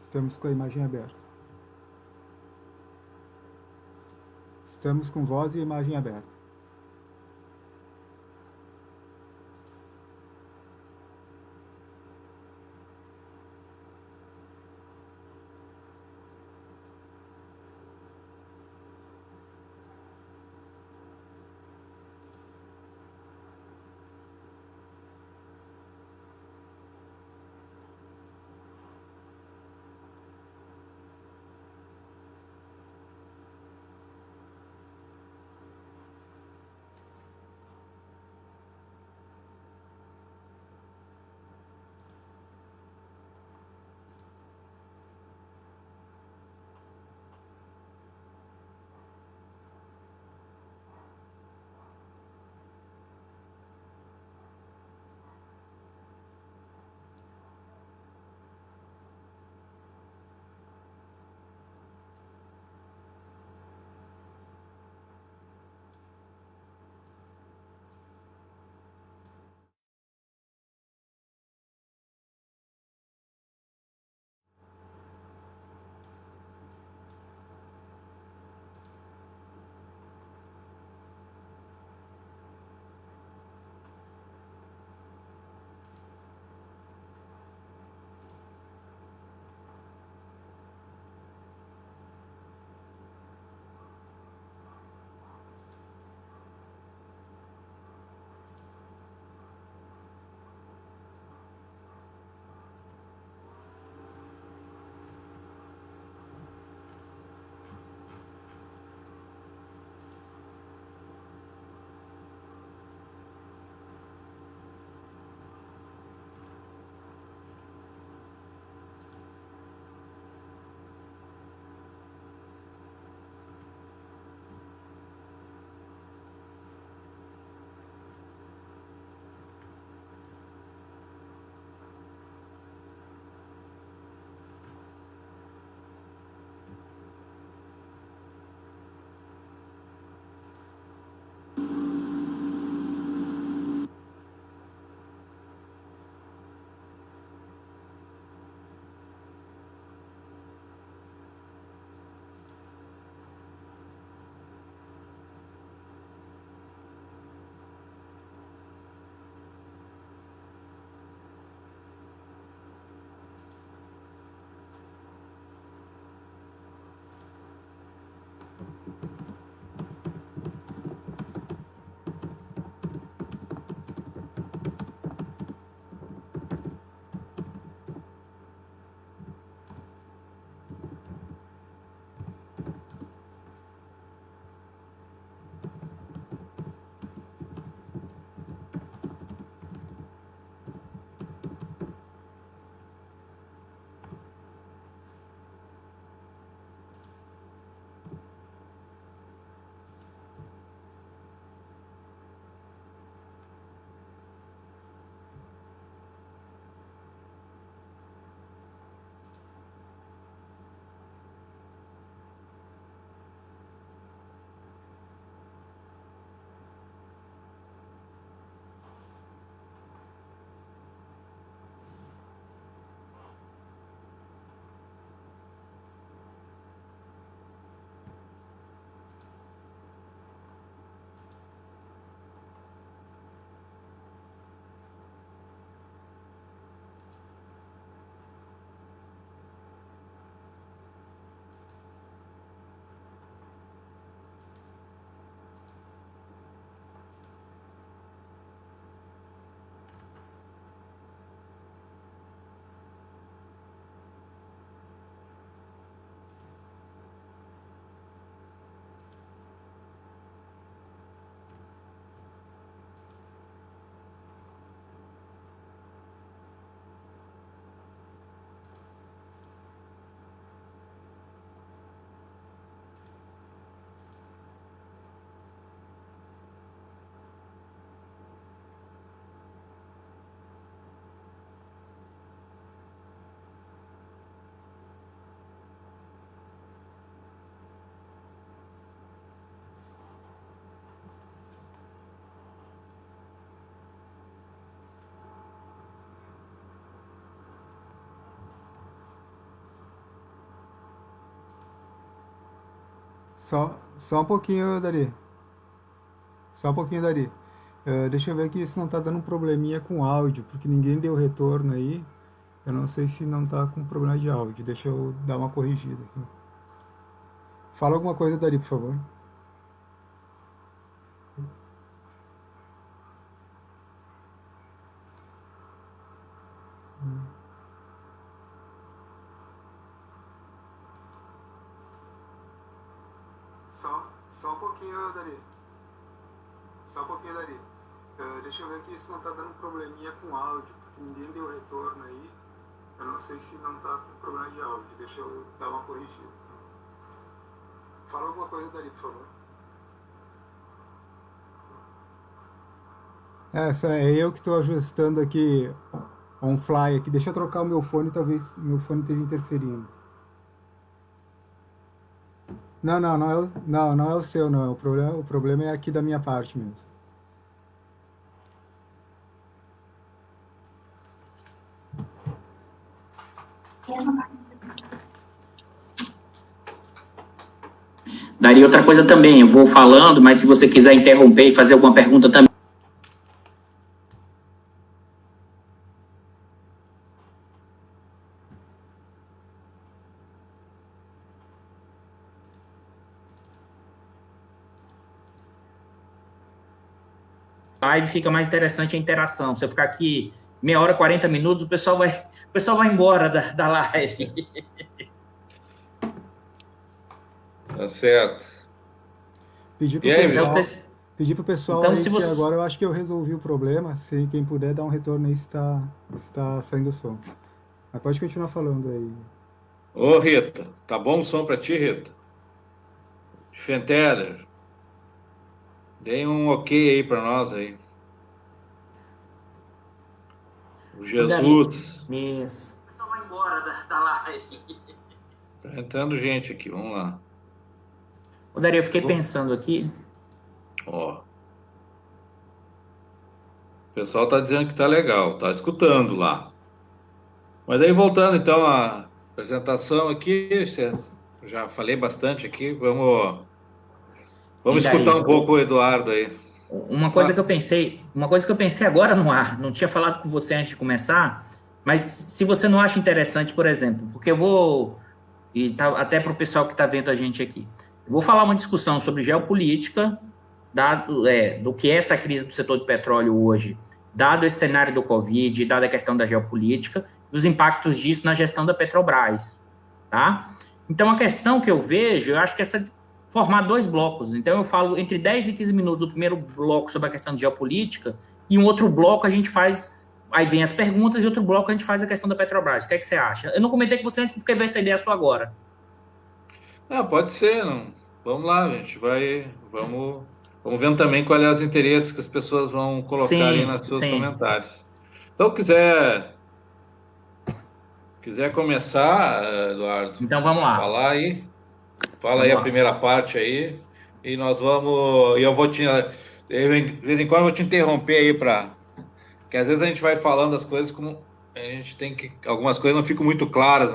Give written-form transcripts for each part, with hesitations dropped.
Estamos com a imagem aberta. Estamos com voz e imagem aberta. Só um pouquinho, Dari. Só um pouquinho, Dari. Deixa eu ver aqui se não tá dando um probleminha com áudio, porque ninguém deu retorno aí. Eu não sei se não tá com problema de áudio. Deixa eu dar uma corrigida aqui. Fala alguma coisa, Dari, por favor. Só um pouquinho, Dari. Só um pouquinho, Dari. Deixa eu ver aqui se não tá dando um probleminha com áudio, porque ninguém deu retorno aí. Eu não sei se não tá com problema de áudio. Deixa eu dar uma corrigida. Fala alguma coisa, Dari, por favor. É eu que estou ajustando aqui on fly aqui. Deixa eu trocar o meu fone, talvez meu fone esteja interferindo. Não é o seu, não. O problema é aqui da minha parte mesmo. Daria outra coisa também, eu vou falando, mas se você quiser interromper e fazer alguma pergunta também. Live fica mais interessante a interação. Se eu ficar aqui meia hora, 40 minutos, o pessoal vai embora da live. Tá certo. Pedir pro pessoal então, aí se que você... agora eu acho que eu resolvi o problema. Se quem puder dar um retorno aí se está saindo o som. Mas pode continuar falando aí. Ô, Rita, tá bom o som pra ti, Rita? Schwenteler, dê um ok aí pra nós aí. O Jesus. Isso. O pessoal vai embora da live. Tá entrando gente aqui, vamos lá. Ô, Daria, eu fiquei pensando aqui. Ó. O pessoal tá dizendo que tá legal, tá escutando lá. Mas aí, voltando então à apresentação aqui, já falei bastante aqui, vamos escutar um pouco o Eduardo aí. Uma coisa que eu pensei agora no ar, não tinha falado com você antes de começar, mas se você não acha interessante, por exemplo, porque eu vou, e tá, até para o pessoal que está vendo a gente aqui, eu vou falar uma discussão sobre geopolítica, do que é essa crise do setor de petróleo hoje, dado esse cenário do Covid, dada a questão da geopolítica, dos impactos disso na gestão da Petrobras, tá? Então, a questão que eu vejo, eu acho que essa formar dois blocos. Então, eu falo entre 10 e 15 minutos o primeiro bloco sobre a questão de geopolítica e um outro bloco a gente faz, aí vem as perguntas, e outro bloco a gente faz a questão da Petrobras. O que é que você acha? Eu não comentei com você antes porque veio essa ideia sua agora. Pode ser, não. Vamos lá, gente. Vamos vendo também quais são os interesses que as pessoas vão colocar aí nos seus comentários. Então, quiser começar, Eduardo. Então, vamos lá. Falar aí. Fala aí a primeira parte aí, e nós vamos, e eu vou de vez em quando eu vou te interromper aí porque às vezes a gente vai falando as coisas como a gente tem que, algumas coisas não ficam muito claras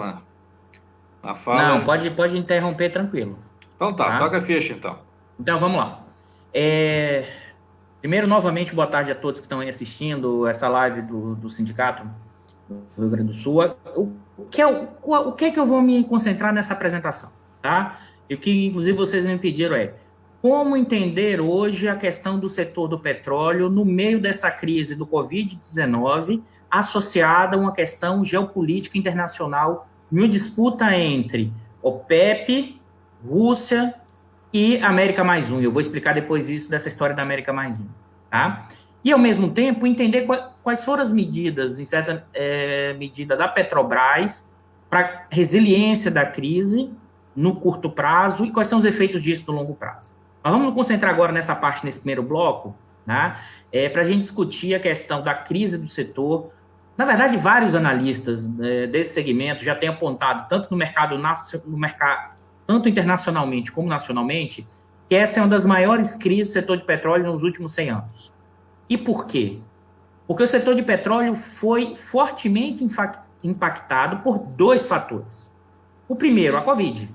na fala. Não, pode interromper tranquilo. Então tá, toca a ficha então. Então vamos lá. Primeiro, novamente, boa tarde a todos que estão aí assistindo essa live do Sindicato do Rio Grande do Sul. O que é que eu vou me concentrar nessa apresentação, tá? E o que, inclusive, vocês me pediram como entender hoje a questão do setor do petróleo no meio dessa crise do Covid-19 associada a uma questão geopolítica internacional, uma disputa entre OPEP, Rússia e América mais um. Eu vou explicar depois isso dessa história da América mais um, tá? E, ao mesmo tempo, entender quais foram as medidas, em certa medida, da Petrobras para resiliência da crise no curto prazo e quais são os efeitos disso no longo prazo. Nós vamos nos concentrar agora nessa parte, nesse primeiro bloco, né, para a gente discutir a questão da crise do setor. Na verdade, vários analistas desse segmento já têm apontado, tanto no mercado, tanto internacionalmente como nacionalmente, que essa é uma das maiores crises do setor de petróleo nos últimos 100 anos. E por quê? Porque o setor de petróleo foi fortemente impactado por dois fatores. O primeiro, a Covid.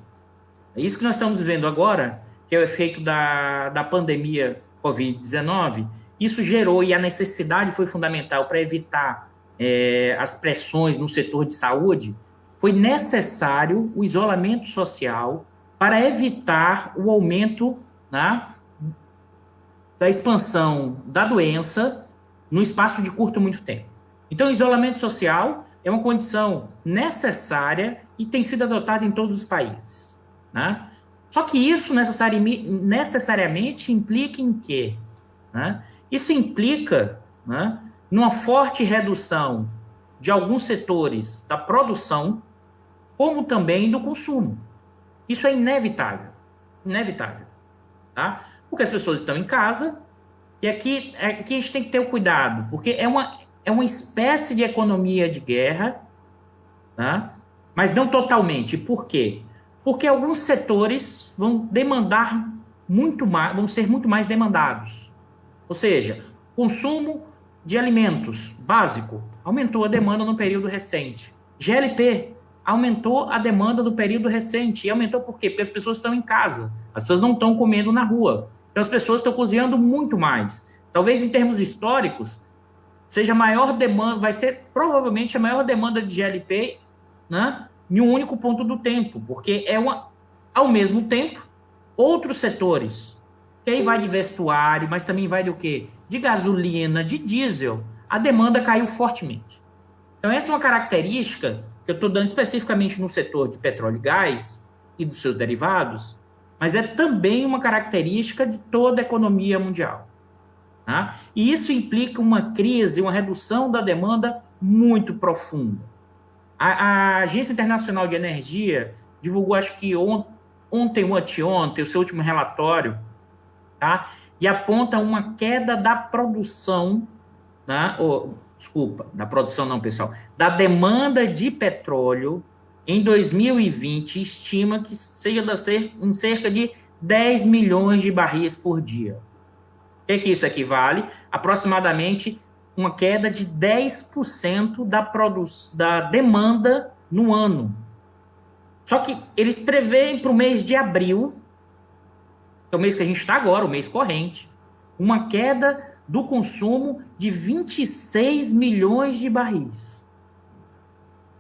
É isso que nós estamos vivendo agora, que é o efeito da pandemia Covid-19, isso gerou, e a necessidade foi fundamental para evitar as pressões no setor de saúde, foi necessário o isolamento social para evitar o aumento, né, da expansão da doença no espaço de curto muito tempo. Então, o isolamento social é uma condição necessária e tem sido adotada em todos os países, né? Só que isso necessariamente implica em quê? Né? Isso implica, né, numa forte redução de alguns setores da produção, como também do consumo. Isso é inevitável. Inevitável. Tá? Porque as pessoas estão em casa, e aqui a gente tem que ter o cuidado, porque é uma espécie de economia de guerra, tá? Mas não totalmente. Por quê? Porque alguns setores vão demandar muito mais, vão ser muito mais demandados. Ou seja, consumo de alimentos básico aumentou a demanda no período recente. GLP aumentou a demanda no período recente. E aumentou por quê? Porque as pessoas estão em casa. As pessoas não estão comendo na rua. Então as pessoas estão cozinhando muito mais. Talvez em termos históricos seja a maior demanda, vai ser provavelmente a maior demanda de GLP, né, em um único ponto do tempo, porque ao mesmo tempo, outros setores, que aí vai de vestuário, mas também vai do quê? De gasolina, de diesel, a demanda caiu fortemente. Então essa é uma característica que eu estou dando especificamente no setor de petróleo e gás e dos seus derivados, mas é também uma característica de toda a economia mundial. Tá? E isso implica uma crise, uma redução da demanda muito profunda. A Agência Internacional de Energia divulgou, acho que ontem ou anteontem, o seu último relatório, tá? E aponta uma queda da produção, tá? Desculpa, da produção não, pessoal, da demanda de petróleo em 2020, estima que seja em cerca de 10 milhões de barris por dia. O que isso equivale? Aproximadamente uma queda de 10% da demanda no ano. Só que eles preveem para o mês de abril, que é o mês que a gente está agora, o mês corrente, uma queda do consumo de 26 milhões de barris.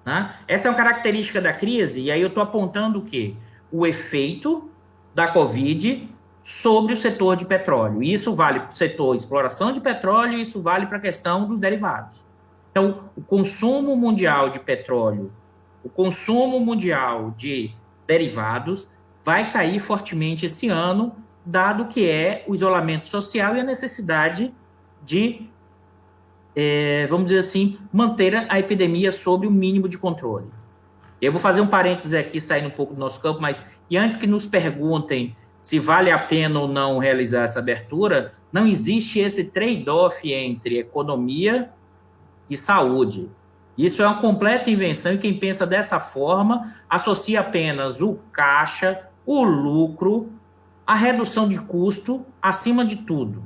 Tá? Essa é uma característica da crise, e aí eu estou apontando o quê? O efeito da Covid sobre o setor de petróleo. Isso vale para o setor de exploração de petróleo, e isso vale para a questão dos derivados. Então, o consumo mundial de petróleo, o consumo mundial de derivados vai cair fortemente esse ano, dado que é o isolamento social e a necessidade de, vamos dizer assim, manter a epidemia sob o mínimo de controle. Eu vou fazer um parêntese aqui, saindo um pouco do nosso campo, mas e antes que nos perguntem se vale a pena ou não realizar essa abertura, não existe esse trade-off entre economia e saúde. Isso é uma completa invenção, e quem pensa dessa forma associa apenas o caixa, o lucro, a redução de custo acima de tudo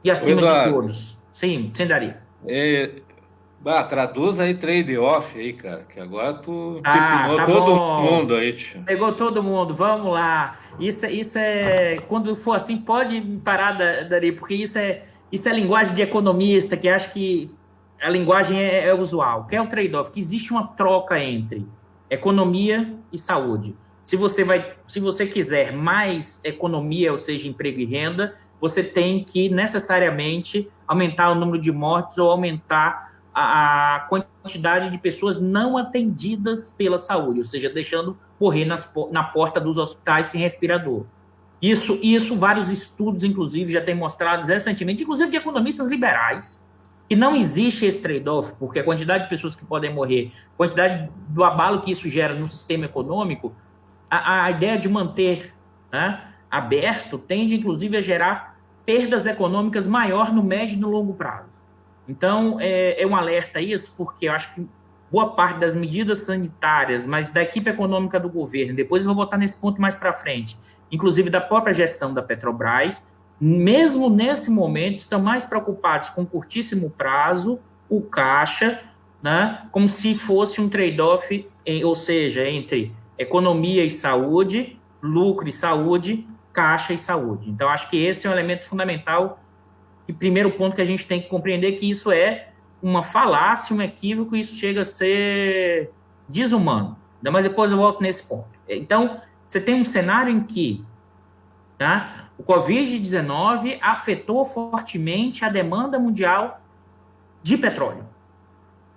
e acima de todos. Sim, Daria. Traduz aí trade-off aí, cara, que agora tu empinou todo mundo aí, tio. Pegou todo mundo, vamos lá. Isso é, quando for assim, pode parar, Dari, porque isso é linguagem de economista, que acha que a linguagem é usual. Que é o trade-off, que existe uma troca entre economia e saúde. Se você quiser mais economia, ou seja, emprego e renda, você tem que necessariamente aumentar o número de mortes ou aumentar a quantidade de pessoas não atendidas pela saúde, ou seja, deixando morrer na porta dos hospitais sem respirador. Isso vários estudos, inclusive, já têm mostrado recentemente, inclusive de economistas liberais, que não existe esse trade-off, porque a quantidade de pessoas que podem morrer, a quantidade do abalo que isso gera no sistema econômico, a ideia de manter, né, aberto tende, inclusive, a gerar perdas econômicas maior no médio e no longo prazo. Então, é um alerta a isso, porque eu acho que boa parte das medidas sanitárias, mas da equipe econômica do governo, depois eu vou voltar nesse ponto mais para frente, inclusive da própria gestão da Petrobras, mesmo nesse momento, estão mais preocupados com curtíssimo prazo, o caixa, né, como se fosse um trade-off, ou seja, entre economia e saúde, lucro e saúde, caixa e saúde. Então, acho que esse é um elemento fundamental e primeiro ponto que a gente tem que compreender que isso é uma falácia, um equívoco, e isso chega a ser desumano. Mas depois eu volto nesse ponto. Então, você tem um cenário em que, tá, o Covid-19 afetou fortemente a demanda mundial de petróleo.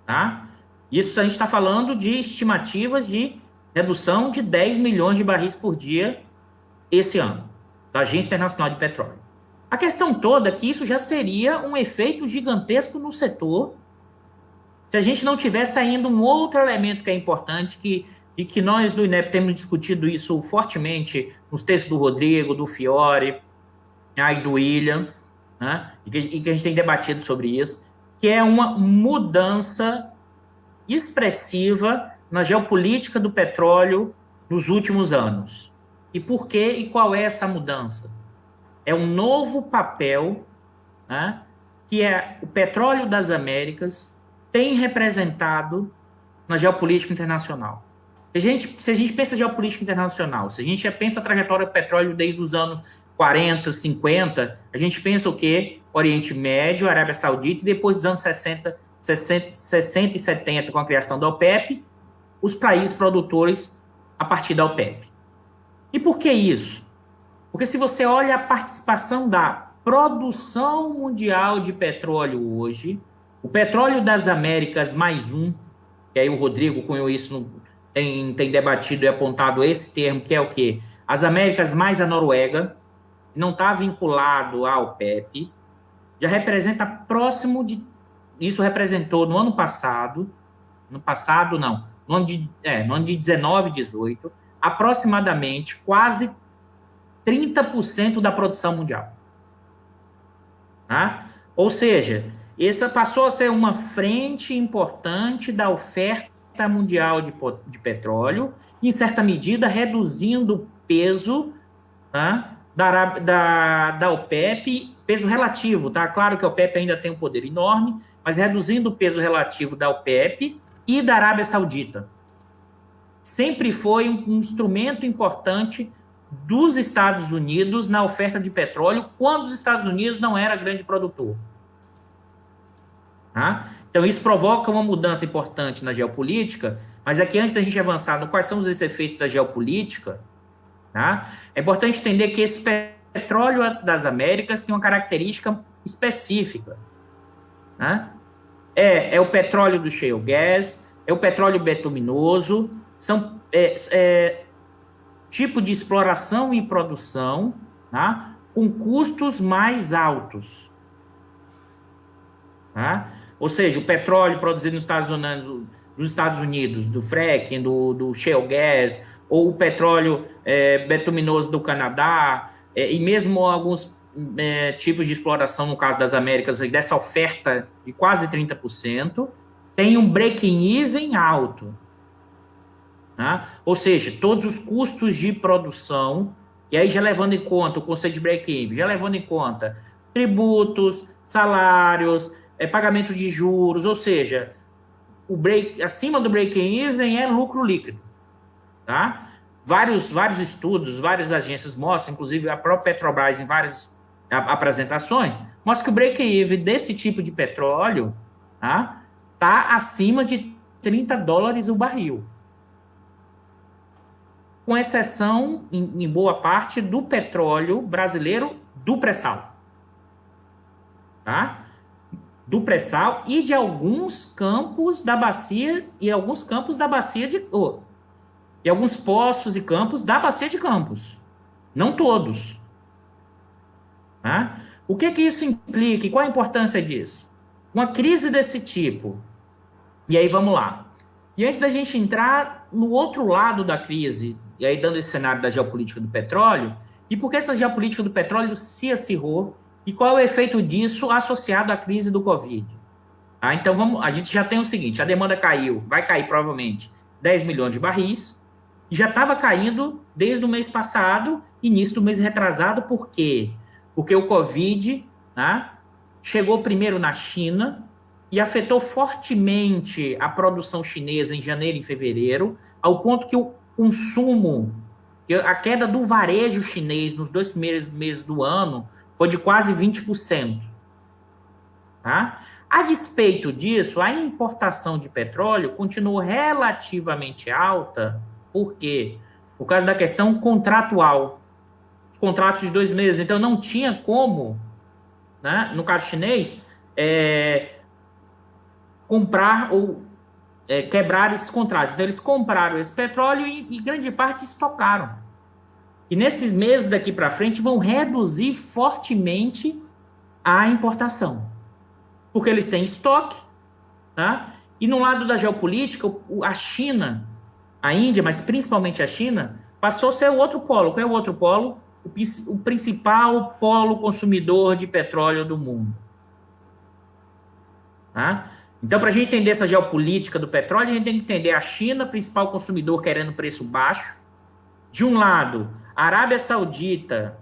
Tá? Isso a gente está falando de estimativas de redução de 10 milhões de barris por dia esse ano, da Agência Internacional de Petróleo. A questão toda é que isso já seria um efeito gigantesco no setor se a gente não tivesse ainda um outro elemento que é importante e que nós do INEP temos discutido isso fortemente nos textos do Rodrigo, do Fiore, e do William, né? e que a gente tem debatido sobre isso, que é uma mudança expressiva na geopolítica do petróleo nos últimos anos. E por quê e qual é essa mudança? É um novo papel, né, que é o petróleo das Américas tem representado na geopolítica internacional. Se a gente pensa em geopolítica internacional, se a gente já pensa a trajetória do petróleo desde os anos 40, 50, a gente pensa o quê? Oriente Médio, Arábia Saudita, e depois dos anos 60 e 70, com a criação da OPEP, os países produtores a partir da OPEP. E por que isso? Porque se você olha a participação da produção mundial de petróleo hoje, o petróleo das Américas mais um, que aí o Rodrigo cunhou isso, tem debatido e apontado esse termo, que é o quê? As Américas mais a Noruega, não está vinculado à OPEP, já representa próximo de... Isso representou no ano passado, no ano de 19, 18, aproximadamente quase 30% da produção mundial. Tá? Ou seja, essa passou a ser uma frente importante da oferta mundial de petróleo, em certa medida reduzindo o peso, tá, da OPEP, peso relativo, tá? Claro que a OPEP ainda tem um poder enorme, mas reduzindo o peso relativo da OPEP e da Arábia Saudita. Sempre foi um instrumento importante dos Estados Unidos na oferta de petróleo, quando os Estados Unidos não era grande produtor. Tá? Então, isso provoca uma mudança importante na geopolítica, mas aqui, antes da gente avançar no quais são os efeitos da geopolítica, tá? É importante entender que esse petróleo das Américas tem uma característica específica. Tá? É o petróleo do shale gas, é o petróleo betuminoso, são tipo de exploração e produção, tá? Com custos mais altos. Tá? Ou seja, o petróleo produzido nos Estados Unidos, do fracking, do shale gas, ou o petróleo betuminoso do Canadá, e mesmo alguns tipos de exploração, no caso das Américas, dessa oferta de quase 30%, tem um break-even alto. Tá? Ou seja, todos os custos de produção, e aí já levando em conta o conceito de break-even, já levando em conta tributos, salários, pagamento de juros, ou seja, acima do break-even é lucro líquido. Tá? Vários estudos, várias agências mostram, inclusive a própria Petrobras em várias apresentações, mostra que o break-even desse tipo de petróleo tá acima de $30 o barril. Com exceção, em boa parte, do petróleo brasileiro do pré-sal. Tá? Do pré-sal e de alguns campos da bacia e alguns campos da bacia de... e alguns poços e campos da bacia de Campos. Não todos. Tá? O que isso implica e qual a importância disso? Uma crise desse tipo. E aí, vamos lá. E antes da gente entrar no outro lado da crise, e aí dando esse cenário da geopolítica do petróleo, e por que essa geopolítica do petróleo se acirrou, e qual é o efeito disso associado à crise do Covid? Tá? Então, a gente já tem o seguinte, a demanda caiu, vai cair provavelmente 10 milhões de barris, e já estava caindo desde o mês passado, início do mês retrasado, por quê? Porque o Covid, tá, chegou primeiro na China e afetou fortemente a produção chinesa em janeiro e fevereiro, ao ponto que o consumo que a queda do varejo chinês nos 2 primeiros meses do ano foi de quase 20%. Tá? A despeito disso, a importação de petróleo continuou relativamente alta. Por quê? Por causa da questão contratual. Os contratos de 2 meses. Então, não tinha como, né, no caso chinês, comprar ou quebrar esses contratos. Então, eles compraram esse petróleo e grande parte estocaram. E nesses meses daqui para frente vão reduzir fortemente a importação. Porque eles têm estoque, tá? E no lado da geopolítica, a China, a Índia, mas principalmente a China, passou a ser o outro polo. Qual é o outro polo? O principal polo consumidor de petróleo do mundo. Tá? Então, para a gente entender essa geopolítica do petróleo, a gente tem que entender a China, principal consumidor, querendo preço baixo. De um lado, a Arábia Saudita,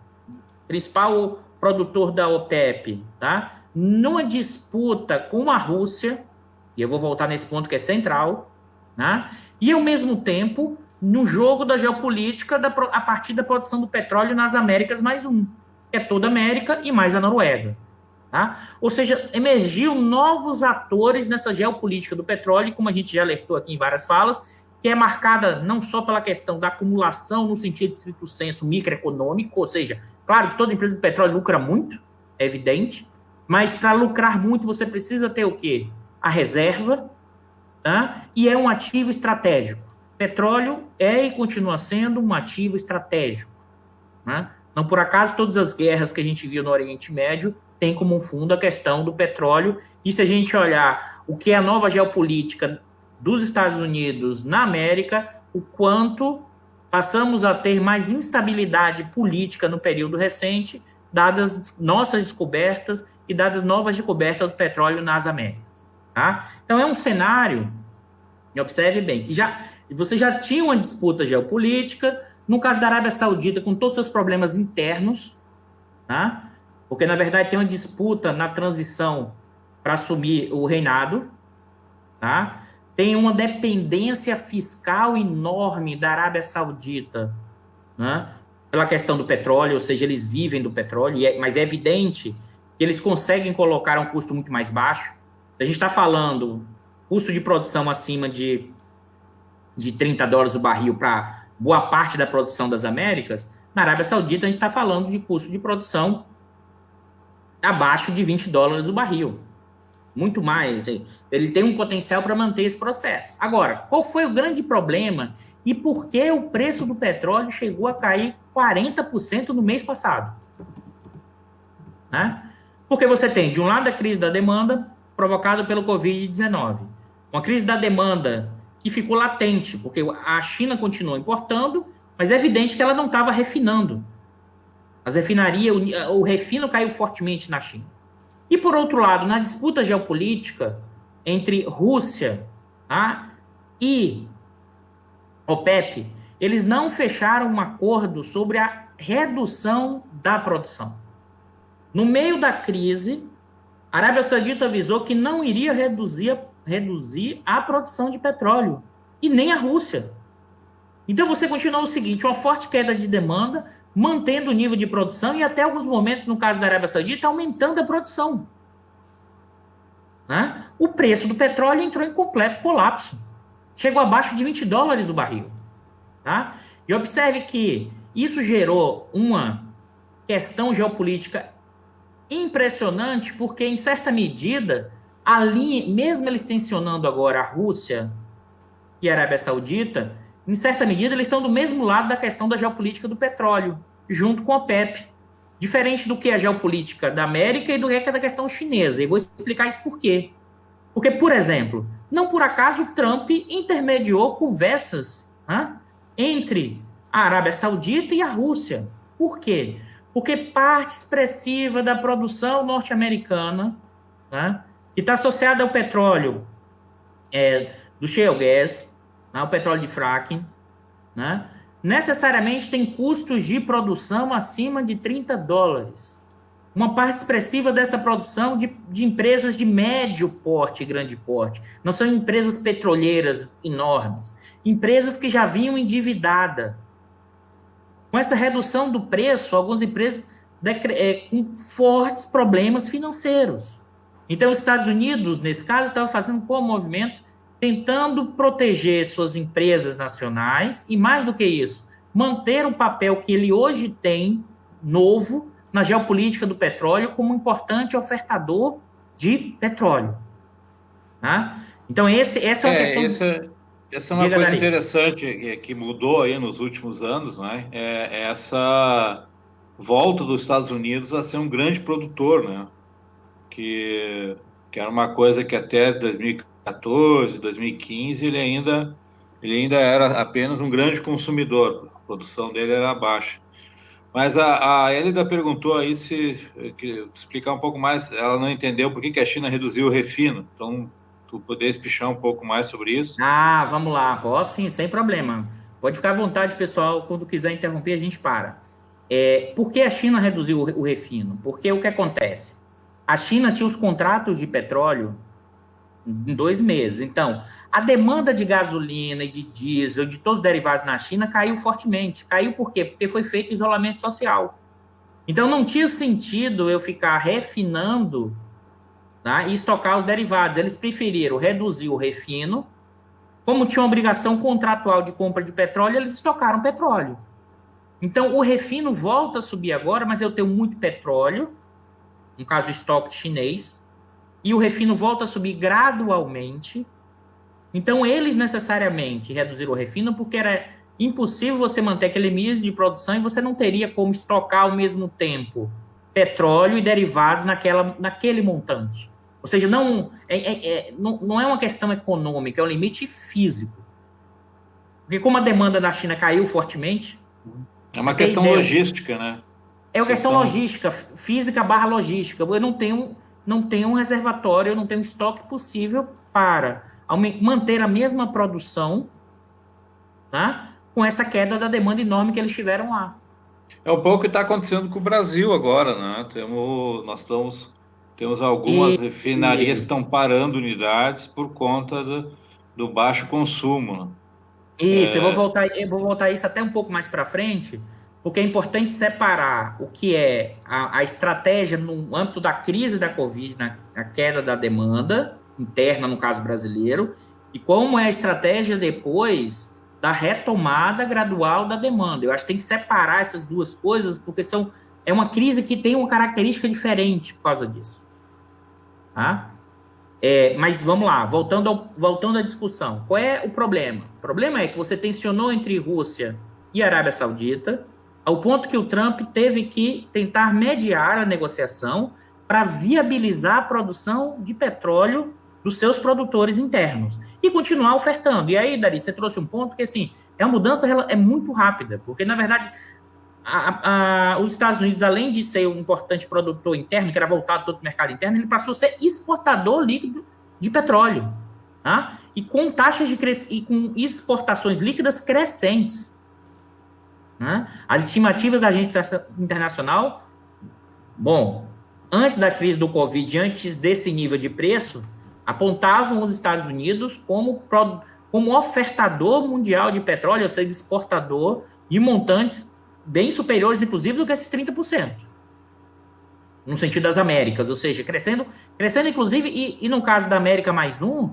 principal produtor da OPEP, tá? Numa disputa com a Rússia, e eu vou voltar nesse ponto que é central, né? E ao mesmo tempo, no jogo da geopolítica a partir da produção do petróleo nas Américas mais um, que é toda a América e mais a Noruega. Tá? Ou seja, emergiu novos atores nessa geopolítica do petróleo, como a gente já alertou aqui em várias falas, que é marcada não só pela questão da acumulação no sentido de estrito senso microeconômico, ou seja, claro que toda empresa de petróleo lucra muito, é evidente, mas para lucrar muito você precisa ter o quê? A reserva, tá? E é um ativo estratégico. Petróleo é e continua sendo um ativo estratégico. Né? Não por acaso todas as guerras que a gente viu no Oriente Médio têm como fundo a questão do petróleo. E se a gente olhar o que é a nova geopolítica dos Estados Unidos na América, o quanto passamos a ter mais instabilidade política no período recente, dadas nossas descobertas e dadas novas descobertas do petróleo nas Américas. Tá? Então, é um cenário, e observe bem, que você já tinha uma disputa geopolítica, no caso da Arábia Saudita, com todos os seus problemas internos, tá? Porque, na verdade, tem uma disputa na transição para assumir o reinado, tá? Tem uma dependência fiscal enorme da Arábia Saudita, né? Pela questão do petróleo, ou seja, eles vivem do petróleo, mas é evidente que eles conseguem colocar um custo muito mais baixo. A gente está falando custo de produção acima de $30 o barril para boa parte da produção das Américas. Na Arábia Saudita, a gente está falando de custo de produção abaixo de $20 o barril. Muito mais. Ele tem um potencial para manter esse processo. Agora, qual foi o grande problema e por que o preço do petróleo chegou a cair 40% no mês passado? Né? Porque você tem, de um lado, a crise da demanda provocada pelo Covid-19. Uma crise da demanda que ficou latente, porque a China continuou importando, mas é evidente que ela não estava refinando. As refinarias, o refino caiu fortemente na China. E, por outro lado, na disputa geopolítica entre Rússia, tá, e OPEP, eles não fecharam um acordo sobre a redução da produção. No meio da crise, a Arábia Saudita avisou que não iria reduzir a produção de petróleo, e nem a Rússia. Então, você continua o seguinte, uma forte queda de demanda, mantendo o nível de produção e até alguns momentos, no caso da Arábia Saudita, aumentando a produção. Né? O preço do petróleo entrou em completo colapso. Chegou abaixo de $20 o barril. Tá? E observe que isso gerou uma questão geopolítica impressionante, porque, em certa medida, mesmo eles tensionando agora a Rússia e a Arábia Saudita, em certa medida, eles estão do mesmo lado da questão da geopolítica do petróleo, junto com a OPEP. Diferente do que é a geopolítica da América e do que é da questão chinesa. E vou explicar isso por quê. Porque, por exemplo, não por acaso Trump intermediou conversas, né, entre a Arábia Saudita e a Rússia. Por quê? Porque parte expressiva da produção norte-americana, né, que está associada ao petróleo do shale gas, né, o petróleo de fracking, né, necessariamente tem custos de produção acima de $30. Uma parte expressiva dessa produção de empresas de médio porte e grande porte. Não são empresas petroleiras enormes. Empresas que já vinham endividadas. Com essa redução do preço, algumas empresas com fortes problemas financeiros. Então, os Estados Unidos, nesse caso, estava fazendo qual movimento? Tentando proteger suas empresas nacionais e, mais do que isso, manter o papel que ele hoje tem, novo, na geopolítica do petróleo, como um importante ofertador de petróleo. Tá? Então, essa é uma questão... Essa é uma coisa interessante que mudou aí nos últimos anos, né? É essa volta dos Estados Unidos a ser um grande produtor, né? Que era uma coisa que até 2014, 2015 ele ainda era apenas um grande consumidor, a produção dele era baixa. Mas a Elida perguntou aí explicar um pouco mais, ela não entendeu por que a China reduziu o refino, então tu poder espichar um pouco mais sobre isso? Vamos lá, posso sim, sem problema. Pode ficar à vontade, pessoal, quando quiser interromper a gente para. Por que a China reduziu o refino? Porque o que acontece? A China tinha os contratos de petróleo em 2 meses. Então, a demanda de gasolina e de diesel, de todos os derivados na China, caiu fortemente. Caiu por quê? Porque foi feito isolamento social. Então, não tinha sentido eu ficar refinando, tá, e estocar os derivados. Eles preferiram reduzir o refino. Como tinha uma obrigação contratual de compra de petróleo, eles estocaram petróleo. Então, o refino volta a subir agora, mas eu tenho muito petróleo, no caso, estoque chinês, e o refino volta a subir gradualmente. Então, eles necessariamente reduziram o refino porque era impossível você manter aquele nível de produção e você não teria como estocar ao mesmo tempo petróleo e derivados naquele montante. Ou seja, não é uma questão econômica, é um limite físico. Porque como a demanda na China caiu fortemente... É uma questão logística, né? É uma questão logística, física / logística. Eu não tenho um reservatório, eu não tenho um estoque possível para manter a mesma produção, tá? Com essa queda da demanda enorme que eles tiveram lá. É um pouco o que está acontecendo com o Brasil agora, né? Temos algumas refinarias que estão parando unidades por conta do baixo consumo, né? Isso, eu vou voltar isso até um pouco mais para frente, porque é importante separar o que é a estratégia no âmbito da crise da Covid, na queda da demanda interna, no caso brasileiro, e como é a estratégia depois da retomada gradual da demanda. Eu acho que tem que separar essas duas coisas, porque é uma crise que tem uma característica diferente por causa disso. Tá? Mas vamos lá, voltando à discussão. Qual é o problema? O problema é que você tensionou entre Rússia e Arábia Saudita, ao ponto que o Trump teve que tentar mediar a negociação para viabilizar a produção de petróleo dos seus produtores internos e continuar ofertando. E aí, Dari, você trouxe um ponto que, assim, uma mudança muito rápida, porque, na verdade, os Estados Unidos, além de ser um importante produtor interno, que era voltado todo o mercado interno, ele passou a ser exportador líquido de petróleo, tá? E com taxas e com exportações líquidas crescentes, né? As estimativas da Agência Internacional, antes da crise do Covid, antes desse nível de preço, apontavam os Estados Unidos como ofertador mundial de petróleo, ou seja, exportador de montantes bem superiores, inclusive, do que esses 30%. No sentido das Américas, ou seja, crescendo inclusive, e no caso da América mais um,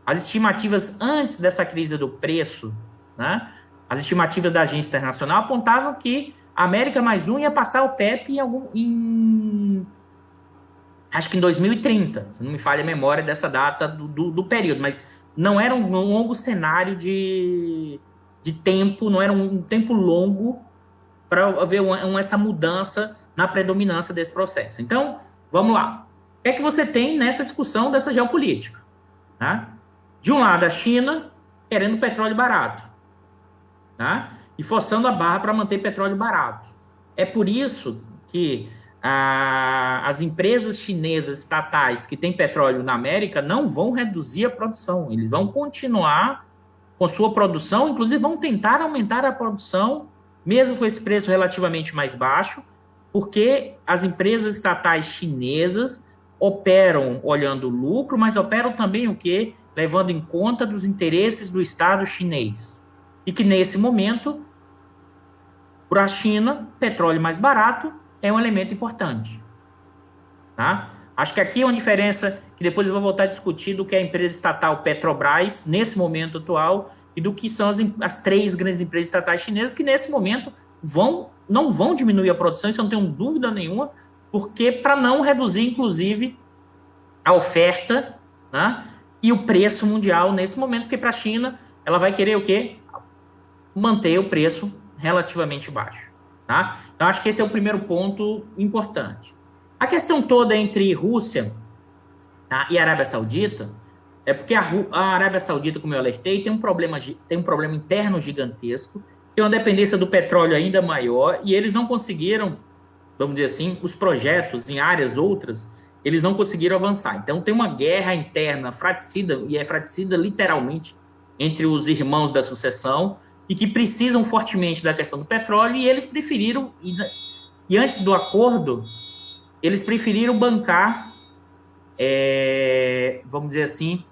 as estimativas antes dessa crise do preço, né, as estimativas da Agência Internacional apontavam que a América mais um ia passar o PEP acho que em 2030, se não me falha a memória dessa data do período, mas não era um longo cenário de tempo, não era um tempo longo para haver essa mudança na predominância desse processo. Então, vamos lá. O que é que você tem nessa discussão dessa geopolítica? Tá? De um lado, a China querendo petróleo barato, tá? E forçando a barra para manter petróleo barato. É por isso que as empresas chinesas estatais que têm petróleo na América não vão reduzir a produção. Eles vão continuar com sua produção, inclusive vão tentar aumentar a produção mesmo com esse preço relativamente mais baixo, porque as empresas estatais chinesas operam olhando o lucro, mas operam também o quê? Levando em conta dos interesses do Estado chinês. E que, nesse momento, Para a China, petróleo mais barato é um elemento importante. Tá? Acho que aqui é uma diferença que depois eu vou voltar a discutir do que é a empresa estatal Petrobras, nesse momento atual, e do que são as 3 grandes empresas estatais chinesas, que nesse momento não vão diminuir a produção, isso eu não tenho dúvida nenhuma, porque para não reduzir, inclusive, a oferta, né, e o preço mundial nesse momento, porque para a China ela vai querer o quê? Manter o preço relativamente baixo. Tá? Então, acho que esse é o primeiro ponto importante. A questão toda entre Rússia, tá, e Arábia Saudita é porque a Arábia Saudita, como eu alertei, tem um problema interno gigantesco, tem uma dependência do petróleo ainda maior, e eles não conseguiram, vamos dizer assim, os projetos em áreas outras, eles não conseguiram avançar. Então, tem uma guerra interna fratricida, e é fratricida literalmente, entre os irmãos da sucessão, e que precisam fortemente da questão do petróleo, e eles preferiram, e antes do acordo, eles preferiram bancar, vamos dizer assim,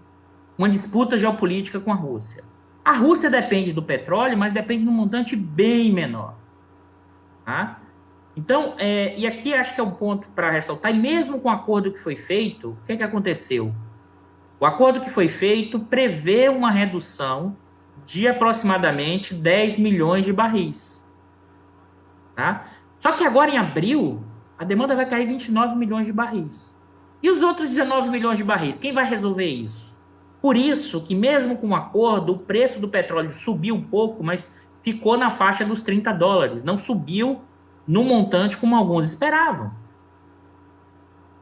uma disputa geopolítica com a Rússia. A Rússia depende do petróleo, mas depende de um montante bem menor. Tá? Então, e aqui acho que é um ponto para ressaltar, e mesmo com o acordo que foi feito, o que é que aconteceu? O acordo que foi feito prevê uma redução de aproximadamente 10 milhões de barris. Tá? Só que agora, em abril, a demanda vai cair 29 milhões de barris. E os outros 19 milhões de barris? Quem vai resolver isso? Por isso que, mesmo com o acordo, o preço do petróleo subiu um pouco, mas ficou na faixa dos $30. Não subiu no montante como alguns esperavam.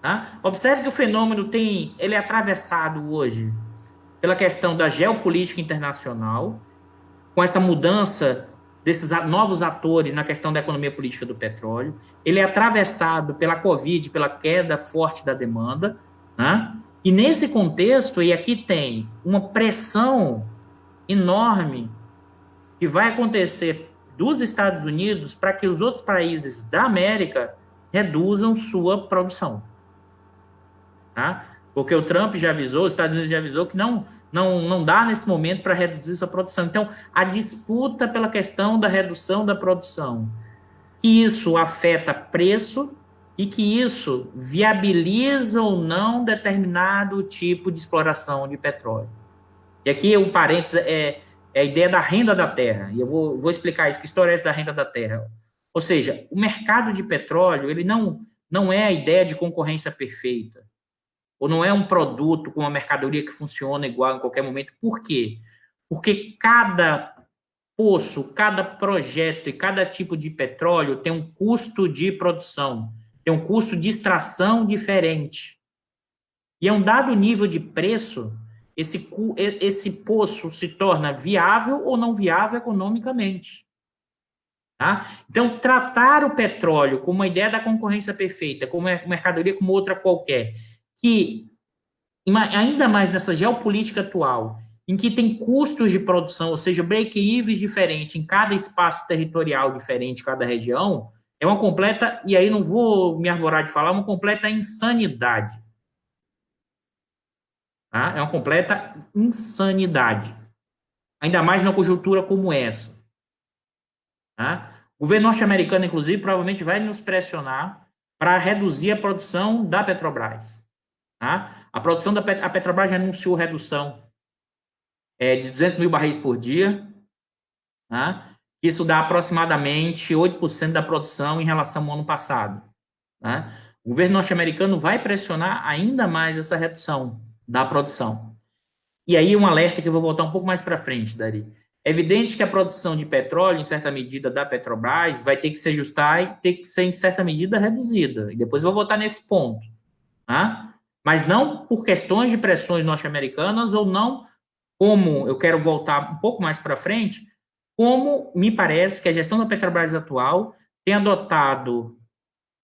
Tá? Observe que o fenômeno ele é atravessado hoje pela questão da geopolítica internacional, com essa mudança desses novos atores na questão da economia política do petróleo. Ele é atravessado pela Covid, pela queda forte da demanda, né? E nesse contexto, e aqui tem uma pressão enorme que vai acontecer dos Estados Unidos para que os outros países da América reduzam sua produção. Tá? Porque o Trump já avisou, os Estados Unidos já avisou que não dá nesse momento para reduzir sua produção. Então, a disputa pela questão da redução da produção, que isso afeta preço e que isso viabiliza ou não determinado tipo de exploração de petróleo. E aqui o parênteses é a ideia da renda da terra. E eu vou explicar isso. Que história é essa da renda da terra? Ou seja, o mercado de petróleo, ele não é a ideia de concorrência perfeita. Ou não é um produto com uma mercadoria que funciona igual em qualquer momento. Por quê? Porque cada poço, cada projeto e cada tipo de petróleo tem um custo de produção, tem um custo de extração diferente. E a um dado nível de preço, esse poço se torna viável ou não viável economicamente. Tá? Então, tratar o petróleo como uma ideia da concorrência perfeita, como uma mercadoria como outra qualquer, que, ainda mais nessa geopolítica atual, em que tem custos de produção, ou seja, break-evens diferentes em cada espaço territorial diferente, cada região, é uma completa, e aí não vou me arvorar de falar, uma completa insanidade. Tá? É uma completa insanidade. Ainda mais numa conjuntura como essa. Tá? O governo norte-americano, inclusive, provavelmente vai nos pressionar para reduzir a produção da Petrobras. Tá? A produção a Petrobras já anunciou redução de 200 mil barris por dia. Tá? Isso dá aproximadamente 8% da produção em relação ao ano passado. Tá? O governo norte-americano vai pressionar ainda mais essa redução da produção. E aí um alerta que eu vou voltar um pouco mais para frente, Dari. É evidente que a produção de petróleo, em certa medida, da Petrobras, vai ter que se ajustar e ter que ser, em certa medida, reduzida. E depois eu vou voltar nesse ponto. Tá? Mas não por questões de pressões norte-americanas ou não, como eu quero voltar um pouco mais para frente, como me parece que a gestão da Petrobras atual tem adotado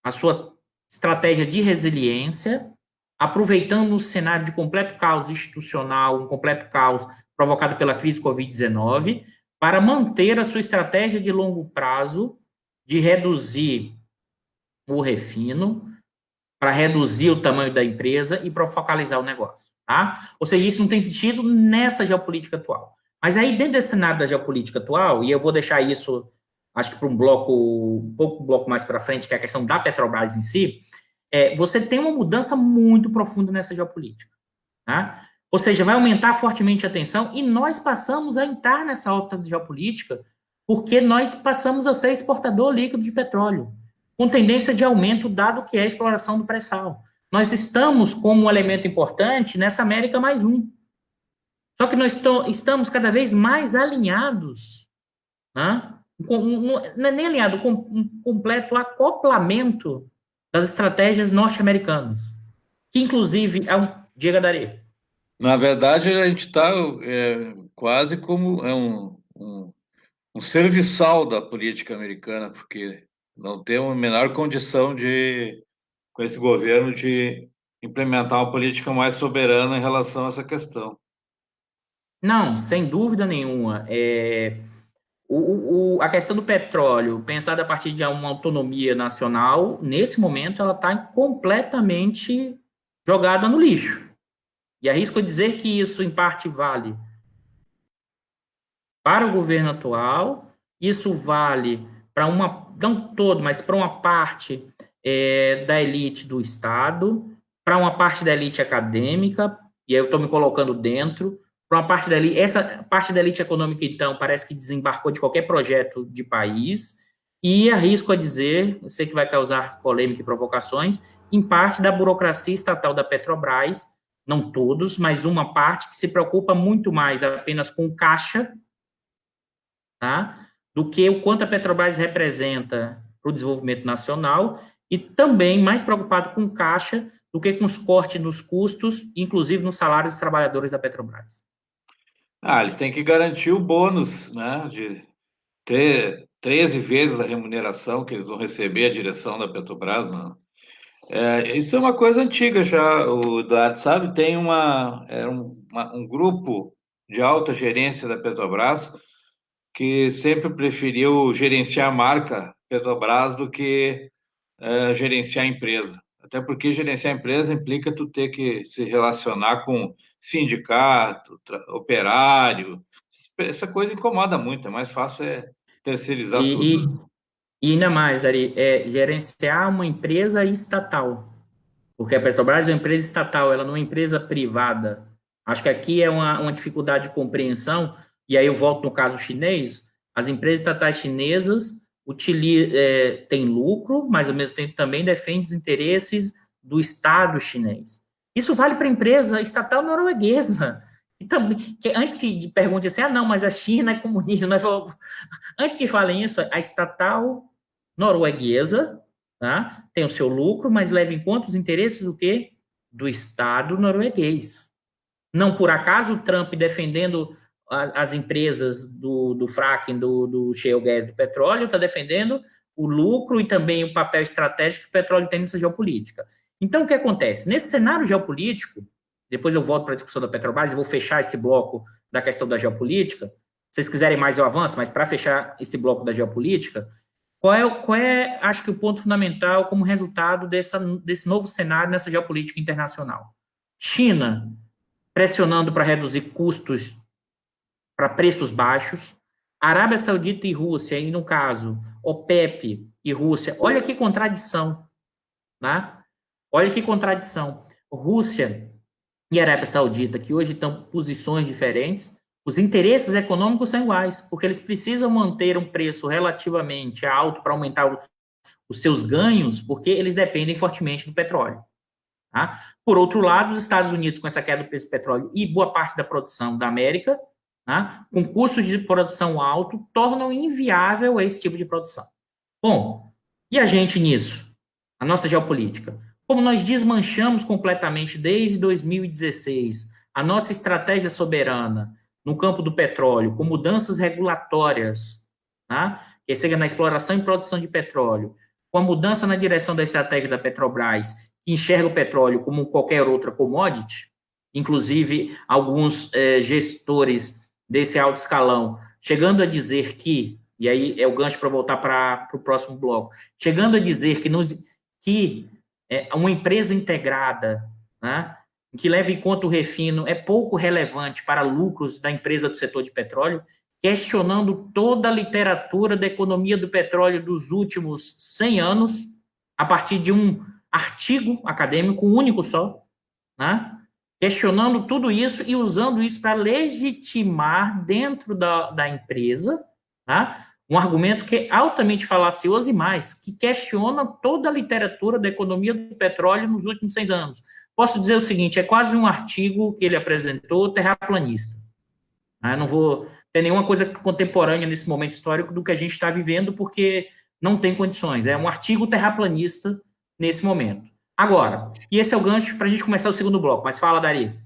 a sua estratégia de resiliência, aproveitando o cenário de completo caos institucional, um completo caos provocado pela crise Covid-19, para manter a sua estratégia de longo prazo de reduzir o refino, para reduzir o tamanho da empresa e para focalizar o negócio. Tá? Ou seja, isso não tem sentido nessa geopolítica atual. Mas aí, dentro desse cenário da geopolítica atual, e eu vou deixar isso acho que para um pouco mais para frente, que é a questão da Petrobras em si, você tem uma mudança muito profunda nessa geopolítica. Tá? Ou seja, vai aumentar fortemente a tensão e nós passamos a entrar nessa órbita de geopolítica porque nós passamos a ser exportador líquido de petróleo, com tendência de aumento, dado que é a exploração do pré-sal. Nós estamos como um elemento importante nessa América mais um. Só que nós estamos cada vez mais alinhados, né? Não é nem alinhado, com um completo acoplamento das estratégias norte-americanas, que inclusive Diga, Dari. Na verdade, a gente está quase como um serviçal da política americana, porque não tem a menor condição de, com esse governo, de implementar uma política mais soberana em relação a essa questão. Não, sem dúvida nenhuma. A questão do petróleo, pensada a partir de uma autonomia nacional, nesse momento ela está completamente jogada no lixo. E arrisco dizer que isso, em parte, vale para o governo atual, isso vale para não todo, mas para uma parte da elite do Estado, para uma parte da elite acadêmica, e aí eu estou me colocando dentro, para uma parte da elite, essa parte da elite econômica, então, parece que desembarcou de qualquer projeto de país, e arrisco a dizer, eu sei que vai causar polêmica e provocações, em parte da burocracia estatal da Petrobras, não todos, mas uma parte que se preocupa muito mais apenas com caixa, tá? Do que o quanto a Petrobras representa para o desenvolvimento nacional e também mais preocupado com caixa do que com os cortes nos custos, inclusive nos salários dos trabalhadores da Petrobras. Eles têm que garantir o bônus, né, de 13 vezes a remuneração que eles vão receber a direção da Petrobras, né? Isso é uma coisa antiga já, o Eduardo, sabe? Tem um grupo de alta gerência da Petrobras que sempre preferiu gerenciar a marca Petrobras do que gerenciar a empresa. Até porque gerenciar a empresa implica tu ter que se relacionar com sindicato, operário. Essa coisa incomoda muito, é mais fácil terceirizar tudo. E ainda mais, Dari, gerenciar uma empresa estatal. Porque a Petrobras é uma empresa estatal, ela não é uma empresa privada. Acho que aqui é uma dificuldade de compreensão, e aí eu volto no caso chinês, as empresas estatais chinesas têm lucro, mas ao mesmo tempo também defendem os interesses do Estado chinês. Isso vale para a empresa estatal norueguesa. E também, antes que pergunte assim, não, mas a China é comunista, antes que falem isso, a estatal norueguesa, tá? Tem o seu lucro, mas leva em conta os interesses do quê? Do Estado norueguês. Não por acaso o Trump defendendo as empresas do fracking, do shale gas, do petróleo, está defendendo o lucro e também o papel estratégico que o petróleo tem nessa geopolítica. Então, o que acontece? Nesse cenário geopolítico, depois eu volto para a discussão da Petrobras e vou fechar esse bloco da questão da geopolítica. Se vocês quiserem mais, eu avanço, mas para fechar esse bloco da geopolítica, qual é, acho que o ponto fundamental como resultado desse novo cenário nessa geopolítica internacional? China pressionando para reduzir custos para preços baixos, Arábia Saudita e Rússia, e no caso, OPEP e Rússia, olha que contradição, né? Olha que contradição. Rússia e Arábia Saudita, que hoje estão em posições diferentes, os interesses econômicos são iguais, porque eles precisam manter um preço relativamente alto para aumentar os seus ganhos, porque eles dependem fortemente do petróleo. Tá? Por outro lado, os Estados Unidos, com essa queda do preço do petróleo e boa parte da produção da América, tá? Com custos de produção alto, tornam inviável esse tipo de produção. Bom, e a gente nisso? A nossa geopolítica. Como nós desmanchamos completamente desde 2016 a nossa estratégia soberana no campo do petróleo, com mudanças regulatórias, tá? Que seja na exploração e produção de petróleo, com a mudança na direção da estratégia da Petrobras, que enxerga o petróleo como qualquer outra commodity, inclusive alguns gestores desse alto escalão, chegando a dizer que, e aí é o gancho para voltar para o próximo bloco, chegando a dizer que uma empresa integrada, né, que leva em conta o refino, é pouco relevante para lucros da empresa do setor de petróleo, questionando toda a literatura da economia do petróleo dos últimos 100 anos, a partir de um artigo acadêmico único só, né? Questionando tudo isso e usando isso para legitimar dentro da empresa, tá? Um argumento que é altamente falacioso e mais, que questiona toda a literatura da economia do petróleo nos últimos 100 anos. Posso dizer o seguinte, é quase um artigo que ele apresentou terraplanista. Eu não vou ter nenhuma coisa contemporânea nesse momento histórico do que a gente está vivendo, porque não tem condições. É um artigo terraplanista nesse momento. Agora, e esse é o gancho para a gente começar o segundo bloco. Mas fala, Dari.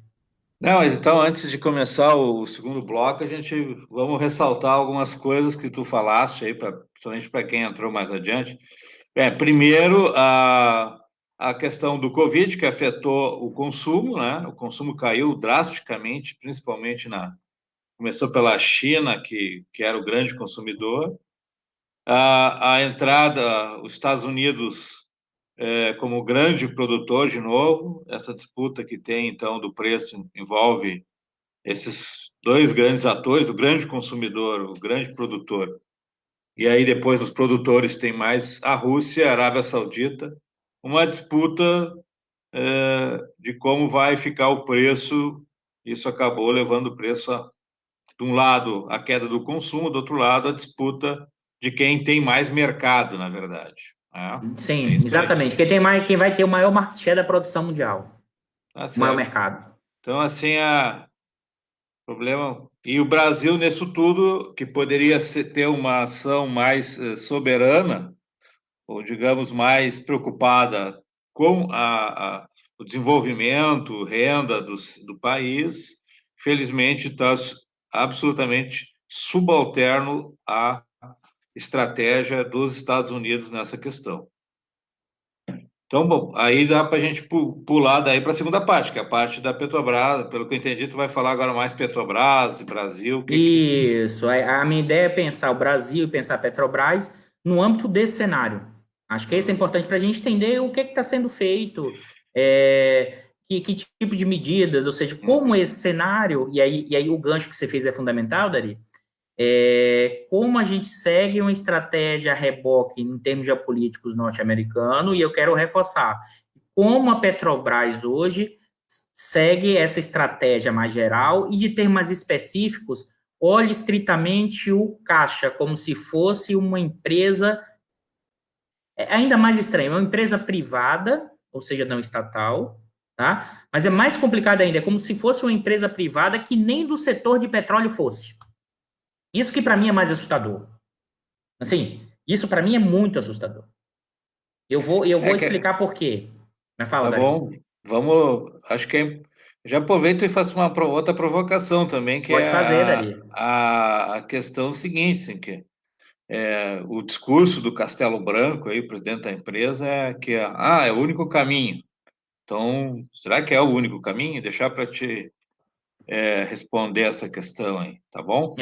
Não, mas então, antes de começar o segundo bloco, a gente vamos ressaltar algumas coisas que tu falaste aí, principalmente para quem entrou mais adiante. Primeiro, a questão do Covid, que afetou o consumo, né? O consumo caiu drasticamente, principalmente começou pela China, que era o grande consumidor. A entrada, os Estados Unidos como grande produtor de novo, essa disputa que tem, então, do preço envolve esses dois grandes atores, o grande consumidor, o grande produtor, e aí depois os produtores tem mais a Rússia e a Arábia Saudita, uma disputa de como vai ficar o preço, isso acabou levando o preço de um lado a queda do consumo, do outro lado a disputa de quem tem mais mercado, na verdade. É Sim, isso aí. exatamente. Quem vai ter o maior market share da produção mundial. Tá O maior certo. mercado. Então, assim, problema. E o Brasil, nisso tudo, que poderia ter uma ação mais soberana, ou digamos, mais preocupada com o desenvolvimento, renda do país, felizmente está absolutamente subalterno à estratégia dos Estados Unidos nessa questão. Então, bom, aí dá para a gente pular daí para a segunda parte, que é a parte da Petrobras. Pelo que eu entendi, tu vai falar agora mais Petrobras e Brasil. Isso. A minha ideia é pensar o Brasil e pensar a Petrobras no âmbito desse cenário. Acho que isso é importante para a gente entender o que está sendo feito, que tipo de medidas, ou seja, como esse cenário, e aí o gancho que você fez é fundamental, Dari, como a gente segue uma estratégia a reboque em termos geopolíticos norte-americanos, e eu quero reforçar, como a Petrobras hoje segue essa estratégia mais geral e de termos mais específicos, olhe estritamente o caixa como se fosse uma empresa ainda mais estranho, é uma empresa privada, ou seja, não estatal, tá? Mas é mais complicado ainda, é como se fosse uma empresa privada que nem do setor de petróleo fosse. Isso que para mim é mais assustador. Assim, isso para mim é muito assustador. Eu vou explicar por quê. Mas fala, Tá Dari. bom, vamos. Acho que já aproveito e faço uma outra provocação também, que Pode é fazer, Dari. a questão seguinte, assim, que o discurso do Castelo Branco, aí, o presidente da empresa, é que é o único caminho. Então, será que é o único caminho? Deixar para te responder essa questão aí, tá bom?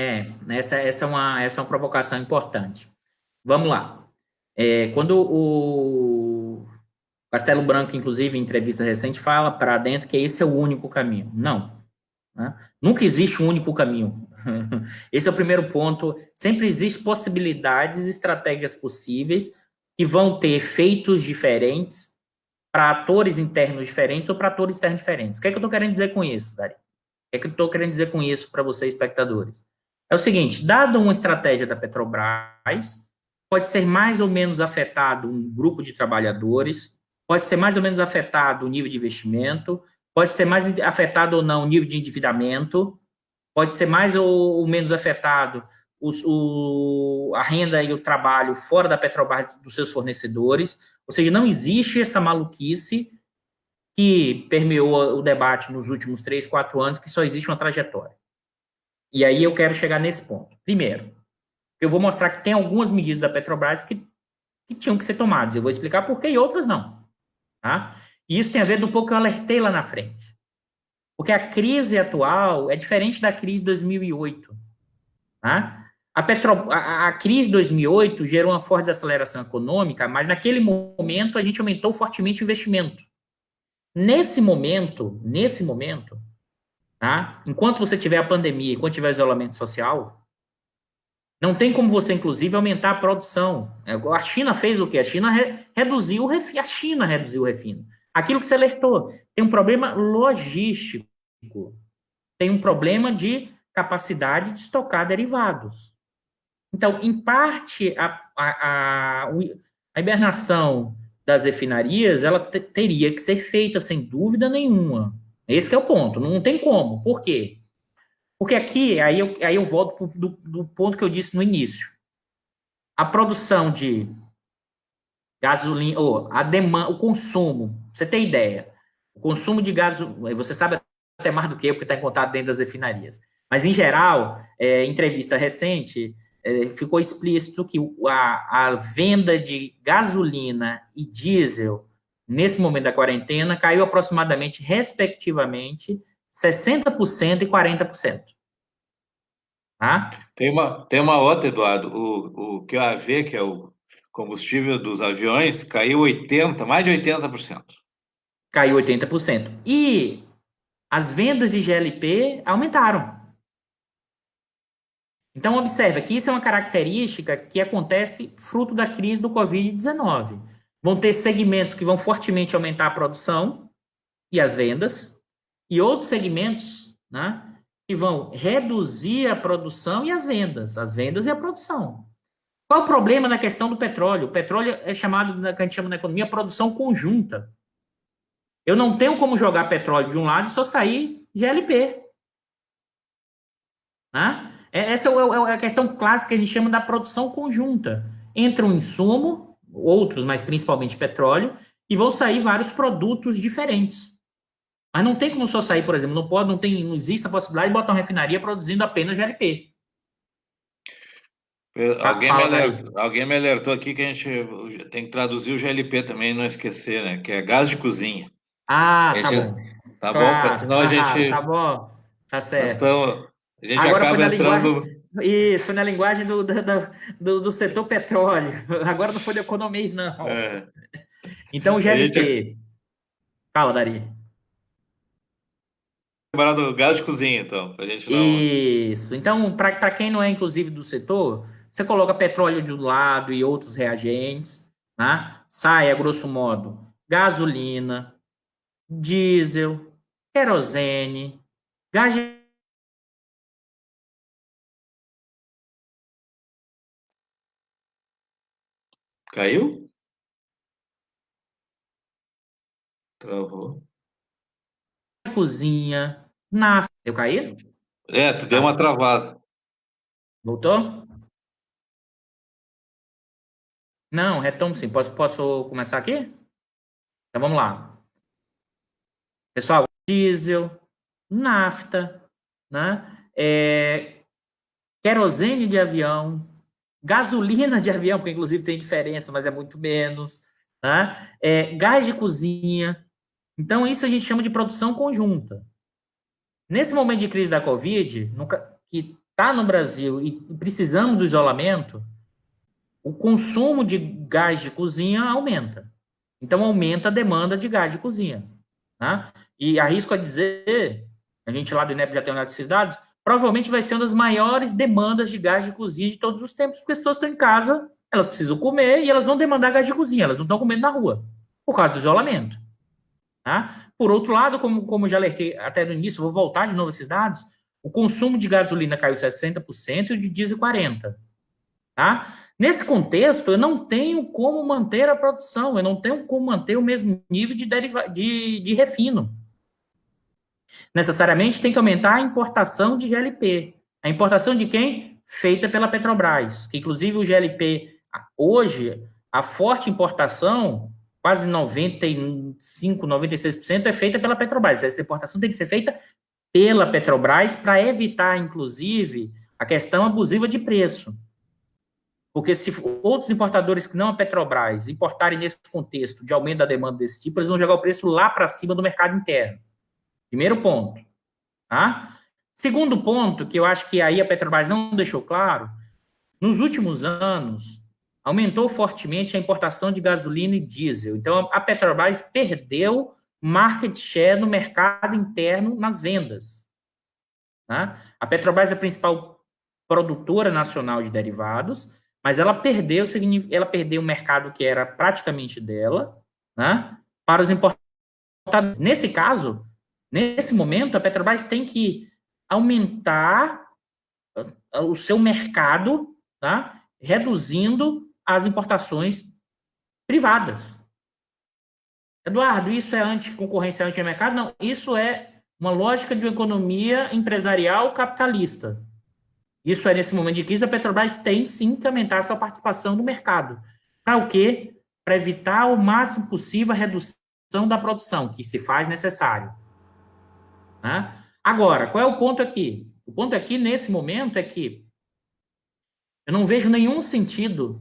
Essa é uma provocação importante. Vamos lá. Quando o Castelo Branco, inclusive, em entrevista recente, fala para dentro que esse é o único caminho. Não. Né? Nunca existe um único caminho. Esse é o primeiro ponto. Sempre existem possibilidades, estratégias possíveis que vão ter efeitos diferentes para atores internos diferentes ou para atores externos diferentes. O que é que eu estou querendo dizer com isso, Dari? O que é que eu estou querendo dizer com isso para vocês, espectadores? É o seguinte, dado uma estratégia da Petrobras, pode ser mais ou menos afetado um grupo de trabalhadores, pode ser mais ou menos afetado o nível de investimento, pode ser mais afetado ou não o nível de endividamento, pode ser mais ou menos afetado a renda e o trabalho fora da Petrobras dos seus fornecedores, ou seja, não existe essa maluquice que permeou o debate nos últimos 3, 4 anos, que só existe uma trajetória. E aí eu quero chegar nesse ponto. Primeiro, eu vou mostrar que tem algumas medidas da Petrobras que tinham que ser tomadas. Eu vou explicar por quê e outras não. Tá? E isso tem a ver do pouco que eu alertei lá na frente. Porque a crise atual é diferente da crise de 2008. Tá? A crise de 2008 gerou uma forte desaceleração econômica, mas naquele momento a gente aumentou fortemente o investimento. Nesse momento, tá? Enquanto você tiver a pandemia, enquanto tiver o isolamento social, Não tem como você, inclusive, aumentar a produção. A China fez o quê? A China reduziu o refino. A China reduziu o refino. Aquilo que você alertou, tem um problema logístico, tem um problema de capacidade de estocar derivados. Então, em parte, a hibernação das refinarias, ela teria que ser feita, sem dúvida nenhuma. Esse é o ponto, não tem como. Por quê? Porque aqui, aí eu volto do ponto que eu disse no início. A produção de gasolina, ou a demanda, o consumo, você tem ideia, o consumo de gasolina, você sabe até mais do que eu, porque está em contato dentro das refinarias. Mas, em geral, em entrevista recente, ficou explícito que a venda de gasolina e diesel, nesse momento da quarentena, caiu aproximadamente, respectivamente, 60% e 40%. Tá? Tem uma outra, Eduardo. O QAV, que é o combustível dos aviões, caiu 80, mais de 80%. Caiu 80%. E as vendas de GLP aumentaram. Então, observe que isso é uma característica que acontece fruto da crise do Covid-19. Vão ter segmentos que vão fortemente aumentar a produção e as vendas, e outros segmentos, né, que vão reduzir a produção e as vendas e a produção. Qual o problema na questão do petróleo? O petróleo é chamado, que a gente chama na economia, produção conjunta. Eu não tenho como jogar petróleo de um lado e só sair GLP. Né? Essa é a questão clássica que a gente chama da produção conjunta. Entra um insumo, outros, mas principalmente petróleo, e vão sair vários produtos diferentes. Mas não tem como só sair, por exemplo, não existe a possibilidade de botar uma refinaria produzindo apenas GLP. Alguém me alertou aqui que a gente tem que traduzir o GLP também, não esquecer, né? Que é gás de cozinha. Ah, tá bom. Tá bom? Claro, Senão a gente. tá bom. Tá Nós certo. estamos. A gente Agora foi acaba na linguagem. entrando. Isso, foi na linguagem do setor petróleo. Agora não foi de economês, não. Então, o A gente GLP. Fala, Dari. lembrar do gás de cozinha, então, pra gente não. Isso. Então, para quem não é, inclusive, do setor, você coloca petróleo de um lado e outros reagentes, né? Sai, a grosso modo, gasolina, diesel, querosene, gás de... Caiu? Travou. cozinha, nafta. Eu caí? Tu deu uma Tá. travada. Voltou? Não, retomo sim. Posso começar aqui? Então vamos lá. Pessoal, diesel, nafta, né? Querosene de avião, gasolina de avião, porque inclusive tem diferença, mas é muito menos, né? Gás de cozinha. Então, isso a gente chama de produção conjunta. Nesse momento de crise da Covid, que está no Brasil e precisamos do isolamento, o consumo de gás de cozinha aumenta. Então, aumenta a demanda de gás de cozinha. Né? E arrisco a dizer, a gente lá do INEP já tem olhado esses dados, provavelmente vai ser uma das maiores demandas de gás de cozinha de todos os tempos, porque as pessoas estão em casa, elas precisam comer e elas vão demandar gás de cozinha, elas não estão comendo na rua, por causa do isolamento. Tá? Por outro lado, como já alertei até no início, vou voltar de novo esses dados, o consumo de gasolina caiu 60% e o de diesel 40%. Tá? Nesse contexto, eu não tenho como manter a produção, eu não tenho como manter o mesmo nível de refino. Necessariamente tem que aumentar a importação de GLP. A importação de quem? Feita pela Petrobras. Que, inclusive, o GLP, hoje, a forte importação, quase 95%, 96%, é feita pela Petrobras. Essa importação tem que ser feita pela Petrobras para evitar, inclusive, a questão abusiva de preço. Porque se outros importadores que não a Petrobras importarem nesse contexto de aumento da demanda desse tipo, eles vão jogar o preço lá para cima do mercado interno. Primeiro ponto. Tá? Segundo ponto, que eu acho que aí a Petrobras não deixou claro, nos últimos anos, aumentou fortemente a importação de gasolina e diesel. Então, a Petrobras perdeu market share no mercado interno nas vendas. Tá? A Petrobras é a principal produtora nacional de derivados, mas ela perdeu o mercado que era praticamente dela, né, para os importadores. Nesse caso, nesse momento, a Petrobras tem que aumentar o seu mercado, tá, reduzindo as importações privadas. Eduardo, isso é anticoncorrência, anti-mercado? Não, isso é uma lógica de uma economia empresarial capitalista. Isso é, nesse momento de crise, a Petrobras tem sim que aumentar a sua participação no mercado. Para o quê? Para evitar o máximo possível a redução da produção, que se faz necessário. Né? Agora, qual é o ponto aqui? O ponto aqui, nesse momento, é que eu não vejo nenhum sentido,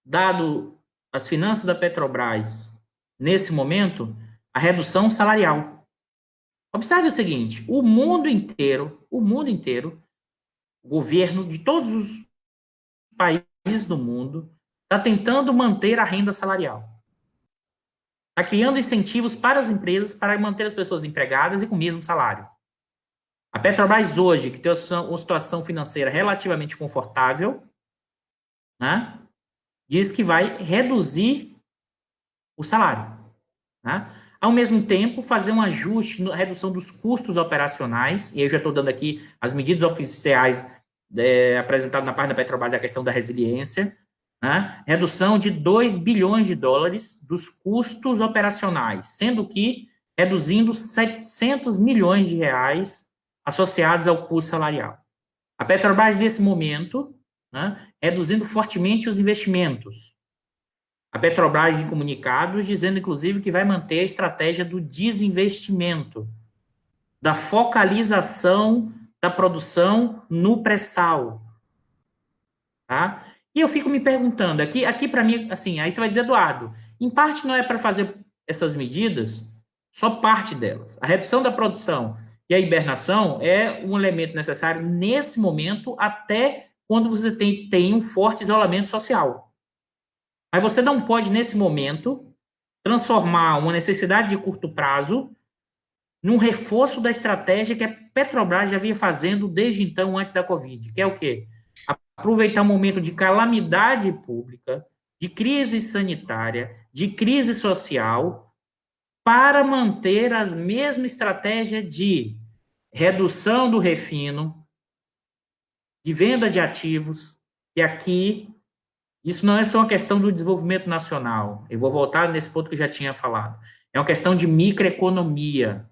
dado as finanças da Petrobras, nesse momento, a redução salarial. Observe o seguinte, o mundo inteiro, o governo de todos os países do mundo está tentando manter a renda salarial. Está criando incentivos para as empresas para manter as pessoas empregadas e com o mesmo salário. A Petrobras hoje, que tem uma situação financeira relativamente confortável, né, diz que vai reduzir o salário. Né? Ao mesmo tempo, fazer um ajuste na redução dos custos operacionais, e eu já estou dando aqui as medidas oficiais apresentadas na página da Petrobras, a questão da resiliência, né? Redução de 2 bilhões de dólares dos custos operacionais, sendo que reduzindo 700 milhões de reais associados ao custo salarial. A Petrobras, nesse momento, né, reduzindo fortemente os investimentos. A Petrobras em comunicados dizendo, inclusive, que vai manter a estratégia do desinvestimento, da focalização da produção no pré-sal. Tá? E eu fico me perguntando, aqui para mim, assim, aí você vai dizer, Eduardo, em parte não é para fazer essas medidas, só parte delas. A redução da produção e a hibernação é um elemento necessário nesse momento, até quando você tem um forte isolamento social. Mas você não pode, nesse momento, transformar uma necessidade de curto prazo num reforço da estratégia que a Petrobras já vinha fazendo desde então, antes da Covid, que é o quê? Aproveitar um momento de calamidade pública, de crise sanitária, de crise social, para manter a mesma estratégia de redução do refino, de venda de ativos, e aqui isso não é só uma questão do desenvolvimento nacional. Eu vou voltar nesse ponto que eu já tinha falado. É uma questão de microeconomia.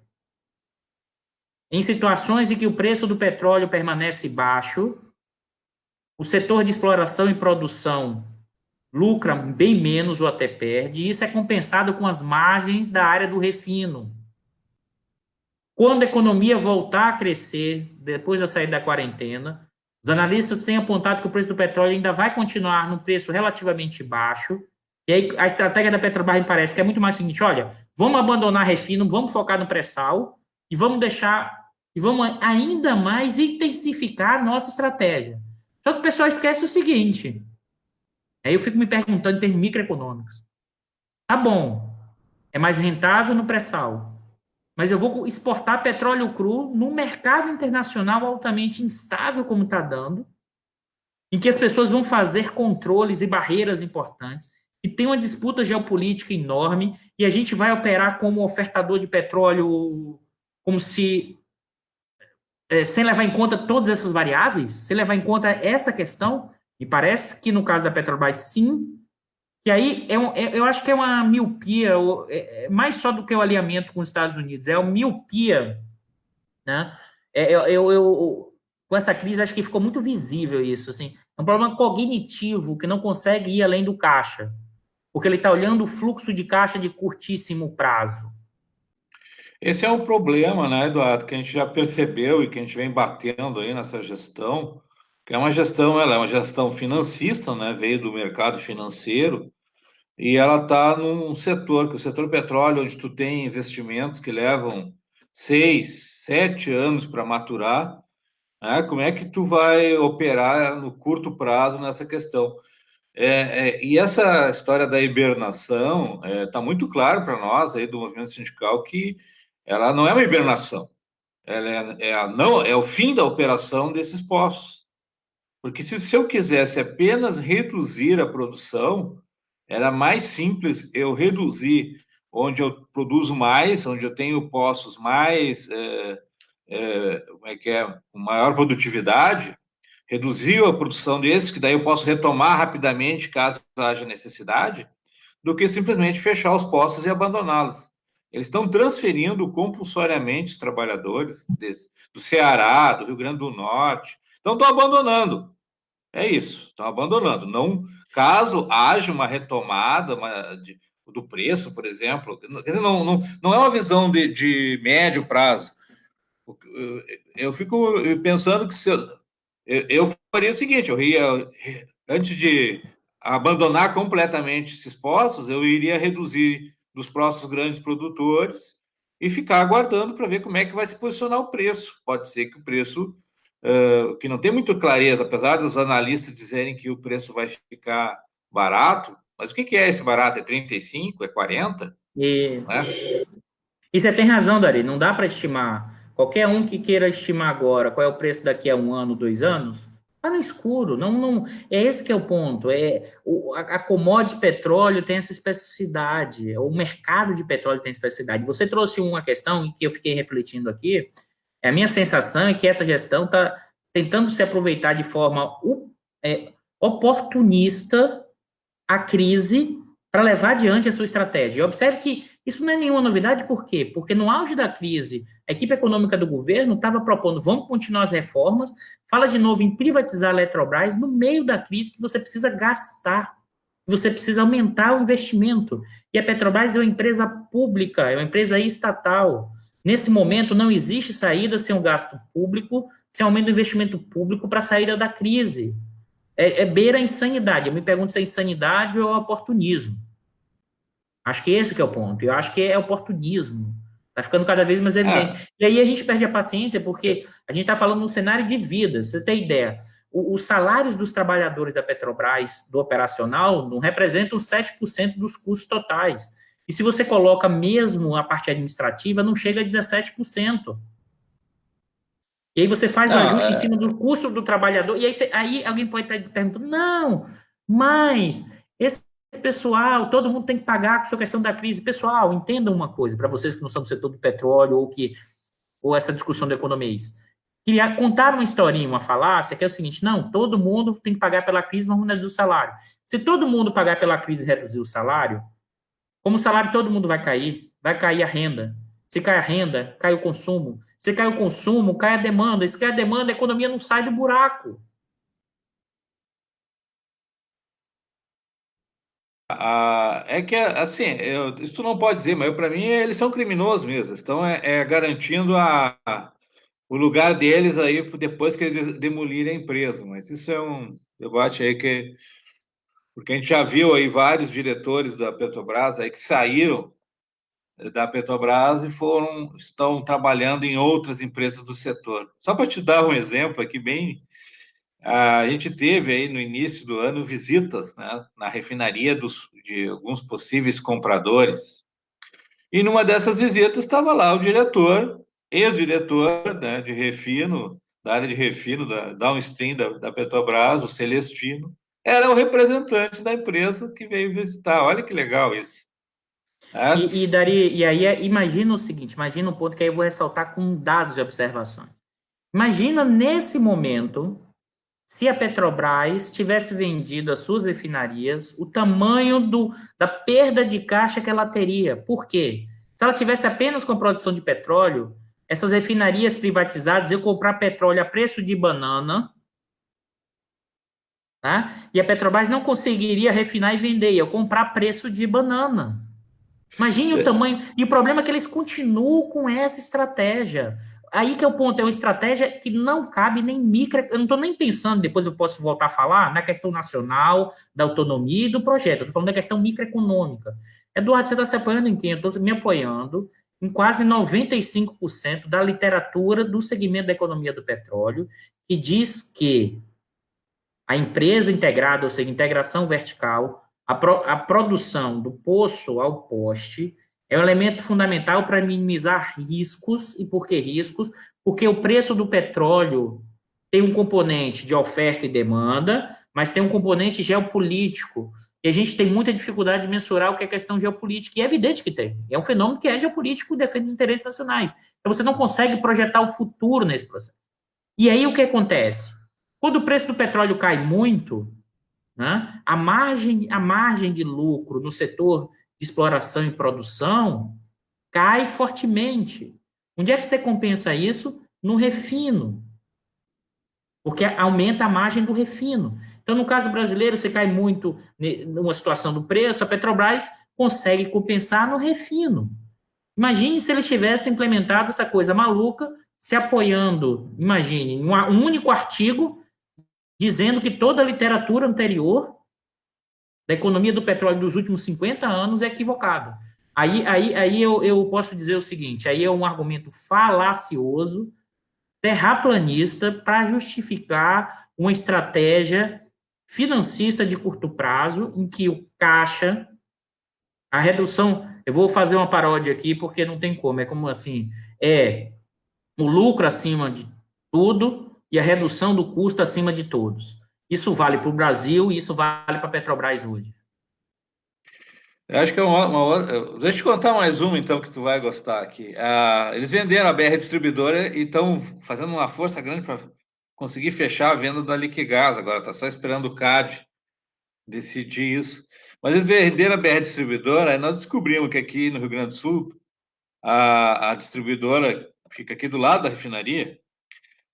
Em situações em que o preço do petróleo permanece baixo, o setor de exploração e produção lucra bem menos ou até perde, e isso é compensado com as margens da área do refino. Quando a economia voltar a crescer, depois da saída da quarentena, os analistas têm apontado que o preço do petróleo ainda vai continuar num preço relativamente baixo, e aí a estratégia da Petrobras me parece que é muito mais o seguinte, olha, vamos abandonar refino, vamos focar no pré-sal, e vamos ainda mais intensificar a nossa estratégia. Só que o pessoal esquece o seguinte, aí eu fico me perguntando em termos microeconômicos. Tá bom, é mais rentável no pré-sal, mas eu vou exportar petróleo cru num mercado internacional altamente instável, como está dando, em que as pessoas vão fazer controles e barreiras importantes, e tem uma disputa geopolítica enorme, e a gente vai operar como ofertador de petróleo, como se, sem levar em conta todas essas variáveis, sem levar em conta essa questão, e parece que no caso da Petrobras, sim, que aí eu acho que é uma miopia, mais só do que o alinhamento com os Estados Unidos, é uma miopia, né? Com essa crise, acho que ficou muito visível isso, assim, é um problema cognitivo que não consegue ir além do caixa, porque ele está olhando o fluxo de caixa de curtíssimo prazo. Esse é o problema, né, Eduardo, que a gente já percebeu e que a gente vem batendo aí nessa gestão, que ela é uma gestão financista, né, veio do mercado financeiro, e ela está num setor, que é o setor petróleo, onde tu tem investimentos que levam 6, 7 anos para maturar, né? Como é que tu vai operar no curto prazo nessa questão? E essa história da hibernação está muito claro para nós aí do movimento sindical que ela não é uma hibernação. é o fim da operação desses poços. Porque se eu quisesse apenas reduzir a produção, era mais simples eu reduzir onde eu produzo mais, onde eu tenho poços mais, como é que é, com maior produtividade, reduzir a produção desses, que daí eu posso retomar rapidamente caso haja necessidade, do que simplesmente fechar os postos e abandoná-los. Eles estão transferindo compulsoriamente os trabalhadores do Ceará, do Rio Grande do Norte. Então, estão abandonando. É isso, estão abandonando. Não, caso haja uma retomada do preço, por exemplo, não é uma visão de médio prazo. Eu fico pensando que eu faria o seguinte, eu ia, antes de abandonar completamente esses poços, eu iria reduzir dos próximos grandes produtores e ficar aguardando para ver como é que vai se posicionar o preço. Pode ser que o preço, que não tem muita clareza, apesar dos analistas dizerem que o preço vai ficar barato, mas o que é esse barato? É 35? É 40? E, Né? e você tem razão, Dari, não dá para estimar. Qualquer um que queira estimar agora qual é o preço daqui a 1 ano, 2 anos, está no escuro. Não, é esse que é o ponto. A commodity petróleo tem essa especificidade, o mercado de petróleo tem especificidade. Você trouxe uma questão em que eu fiquei refletindo aqui. A minha sensação é que essa gestão está tentando se aproveitar de forma oportunista a crise para levar adiante a sua estratégia. E observe que isso não é nenhuma novidade, por quê? Porque no auge da crise, a equipe econômica do governo estava propondo, vamos continuar as reformas, fala de novo em privatizar a Eletrobras no meio da crise que você precisa gastar, você precisa aumentar o investimento. E a Petrobras é uma empresa pública, é uma empresa estatal. Nesse momento, não existe saída sem um gasto público, sem aumento do investimento público para a saída da crise. Beira a insanidade. Eu me pergunto se é insanidade ou oportunismo. Acho que esse que é o ponto. Eu acho que é oportunismo. Está ficando cada vez mais evidente. E aí a gente perde a paciência porque a gente está falando num cenário de vida. Você tem ideia? Os salários dos trabalhadores da Petrobras, do operacional, não representam 7% dos custos totais. E se você coloca mesmo a parte administrativa, não chega a 17%. E aí você faz o ajuste em cima do custo do trabalhador, e aí alguém pode estar perguntando, não, mas esse pessoal, todo mundo tem que pagar com a questão da crise. Pessoal, entendam uma coisa, para vocês que não são do setor do petróleo ou essa discussão do economês. Queria contar uma historinha, uma falácia, que é o seguinte, não, todo mundo tem que pagar pela crise, vamos reduzir o salário. Se todo mundo pagar pela crise e reduzir o salário, como o salário todo mundo vai cair a renda. Se cai a renda, cai o consumo. Se cai o consumo, cai a demanda. Se cai a demanda, a economia não sai do buraco. É que, assim, isso não pode dizer, mas para mim eles são criminosos mesmo. Estão garantindo o lugar deles aí depois que eles demolirem a empresa. Mas isso é um debate aí porque a gente já viu aí vários diretores da Petrobras aí que saíram da Petrobras e estão trabalhando em outras empresas do setor. Só para te dar um exemplo aqui bem, a gente teve aí no início do ano visitas, né, na refinaria de alguns possíveis compradores. E numa dessas visitas estava lá o diretor, ex-diretor, né, de refino, da área de refino da downstream da Petrobras, o Celestino, era o representante da empresa que veio visitar. Olha que legal isso. E aí, imagina o seguinte, imagina um ponto que aí eu vou ressaltar com dados e observações. Imagina nesse momento, se a Petrobras tivesse vendido as suas refinarias, o tamanho da perda de caixa que ela teria. Por quê? Se ela tivesse apenas com produção de petróleo, essas refinarias privatizadas iam comprar petróleo a preço de banana, tá? E a Petrobras não conseguiria refinar e vender, ia comprar a preço de banana. Imagine o tamanho. E o problema é que eles continuam com essa estratégia. Aí que é o ponto, é uma estratégia que não cabe nem micro. Eu não estou nem pensando, depois eu posso voltar a falar, na questão nacional, da autonomia e do projeto. Eu estou falando da questão microeconômica. Eduardo, você está se apoiando em quem? Eu estou me apoiando em quase 95% da literatura do segmento da economia do petróleo, que diz que a empresa integrada, ou seja, integração vertical, a produção do poço ao poste, É um elemento fundamental para minimizar riscos. E por que riscos? Porque o preço do petróleo tem um componente de oferta e demanda, mas tem um componente geopolítico. E a gente tem muita dificuldade de mensurar o que é questão geopolítica. E é evidente que tem. É um fenômeno que é geopolítico e defende os interesses nacionais. Então você não consegue projetar o futuro nesse processo. E aí o que acontece? Quando o preço do petróleo cai muito, né, a margem de lucro no setor de exploração e produção cai fortemente. Onde é que você compensa isso? No refino, porque aumenta a margem do refino. Então, no caso brasileiro, você cai muito numa situação do preço, a Petrobras consegue compensar no refino. Imagine se eles tivessem implementado essa coisa maluca, se apoiando, imagine, um único artigo dizendo que toda a literatura anterior da economia do petróleo dos últimos 50 anos é equivocada. Aí eu posso dizer o seguinte, aí é um argumento falacioso, terraplanista, para justificar uma estratégia financista de curto prazo, em que o caixa, a redução, eu vou fazer uma paródia aqui, porque não tem como, é como assim, é o lucro acima de tudo e a redução do custo acima de todos. Isso vale para o Brasil e isso vale para a Petrobras hoje. Eu acho que é uma outra. Deixa eu te contar mais uma, então, que tu vai gostar aqui. Eles venderam a BR Distribuidora e estão fazendo uma força grande para conseguir fechar a venda da Liquigás. Agora está só esperando o CAD decidir isso. Mas eles venderam a BR Distribuidora e nós descobrimos que aqui no Rio Grande do Sul, a distribuidora fica aqui do lado da refinaria.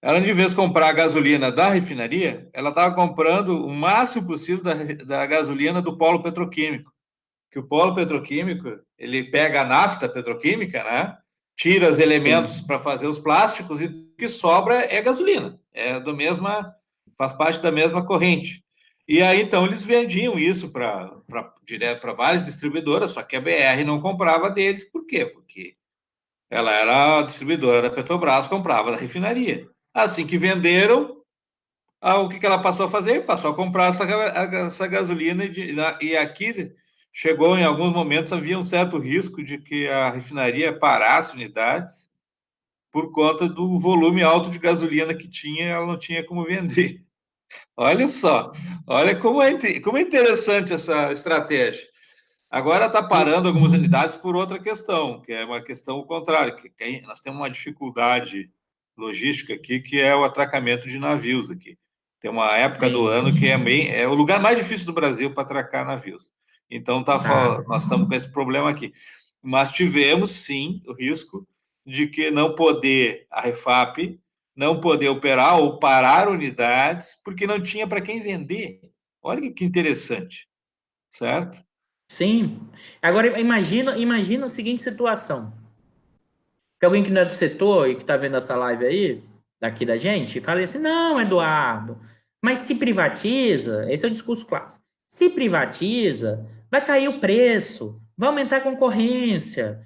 Ela, de vez de comprar a gasolina da refinaria, ela estava comprando o máximo possível da gasolina do polo petroquímico. Que o polo petroquímico, ele pega a nafta petroquímica, né? Tira os elementos para fazer os plásticos e o que sobra é gasolina. Faz parte da mesma corrente. E aí, então, eles vendiam isso direto para várias distribuidoras, só que a BR não comprava deles. Por quê? Porque ela era a distribuidora da Petrobras, comprava da refinaria. Assim que venderam, o que ela passou a fazer? Passou a comprar essa gasolina e aqui chegou em alguns momentos, havia um certo risco de que a refinaria parasse unidades por conta do volume alto de gasolina que tinha, ela não tinha como vender. Olha só, olha como é interessante essa estratégia. Agora está parando algumas unidades por outra questão, que é uma questão contrária, que nós temos uma dificuldade logística aqui, que é o atracamento de navios aqui. Tem uma época do ano que é o lugar mais difícil do Brasil para atracar navios. Então, nós estamos com esse problema aqui. Mas tivemos, sim, o risco de que a Refap não poder operar ou parar unidades porque não tinha para quem vender. Olha que interessante, certo? Sim. Agora, imagina a seguinte situação. Que alguém que não é do setor e que está vendo essa live aí, daqui da gente, fala assim, não, Eduardo, mas se privatiza, esse é o discurso clássico, se privatiza, vai cair o preço, vai aumentar a concorrência.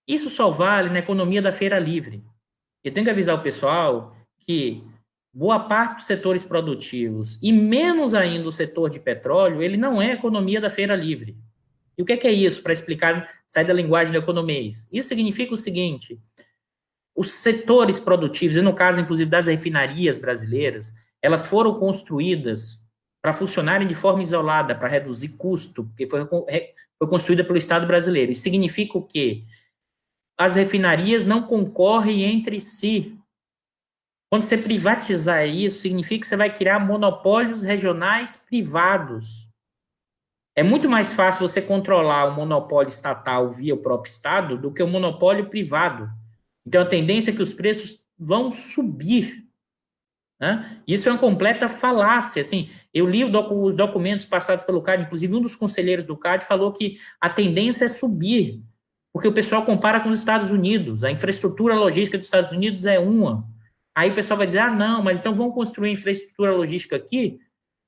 Isso só vale na economia da feira livre. Eu tenho que avisar o pessoal que boa parte dos setores produtivos, e menos ainda o setor de petróleo, ele não é economia da feira livre. E o que é isso, para explicar, sair da linguagem do economês? Isso significa o seguinte, os setores produtivos, e no caso, inclusive, das refinarias brasileiras, elas foram construídas para funcionarem de forma isolada, para reduzir custo, porque foi construída pelo Estado brasileiro. Isso significa o quê? As refinarias não concorrem entre si. Quando você privatizar isso, significa que você vai criar monopólios regionais privados. É muito mais fácil você controlar o monopólio estatal via o próprio Estado do que o monopólio privado. Então, a tendência é que os preços vão subir. Né? Isso é uma completa falácia. Assim, eu li os documentos passados pelo CAD, inclusive um dos conselheiros do CAD falou que a tendência é subir, porque o pessoal compara com os Estados Unidos. A infraestrutura logística dos Estados Unidos é uma. Aí o pessoal vai dizer, não, mas então vamos construir infraestrutura logística aqui?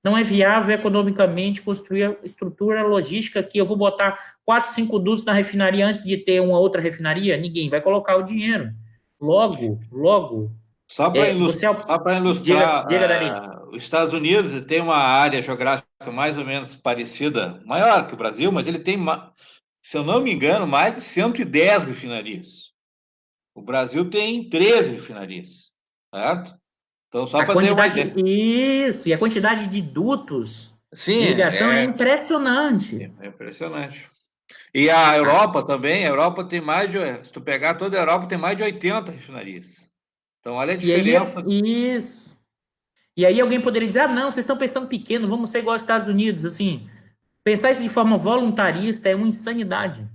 Não é viável economicamente construir a estrutura logística aqui. Eu vou botar 4, 5 dutos na refinaria antes de ter uma outra refinaria? Ninguém vai colocar o dinheiro. Logo. Só para ilustrar, diga, os Estados Unidos tem uma área geográfica mais ou menos parecida, maior que o Brasil, mas ele tem se eu não me engano, mais de 110 refinarias. O Brasil tem 13 refinarias, certo? Então, só A para ter uma quantidade, ideia. isso, e a quantidade de dutos de Sim, irrigação é impressionante. é impressionante. E a Europa também, a Europa tem mais de, se tu pegar toda a Europa, tem mais de 80 refinarias. Então, olha a E aí, diferença. isso. E aí alguém poderia dizer, ah, não, vocês estão pensando pequeno, vamos ser igual aos Estados Unidos. Assim, pensar isso de forma voluntarista é uma insanidade.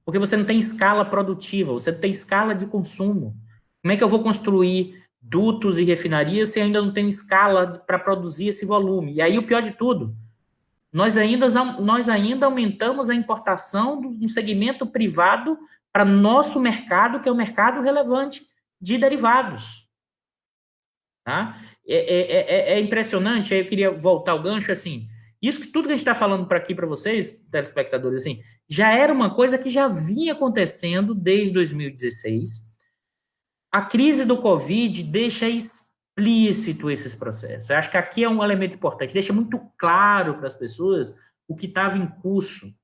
Porque você não tem escala produtiva, você não tem escala de consumo. Como é que eu vou construir dutos e refinarias se ainda não tenho escala para produzir esse volume? E aí o pior de tudo, nós ainda aumentamos a importação do segmento privado para nosso mercado, que é o mercado relevante de derivados. Tá? É impressionante, aí eu queria voltar ao gancho, assim, isso que tudo que a gente está falando para aqui para vocês, telespectadores, assim, já era uma coisa que já vinha acontecendo desde 2016. A crise do Covid deixa explícito esses processos. Eu acho que aqui é um elemento importante, deixa muito claro para as pessoas o que estava em curso.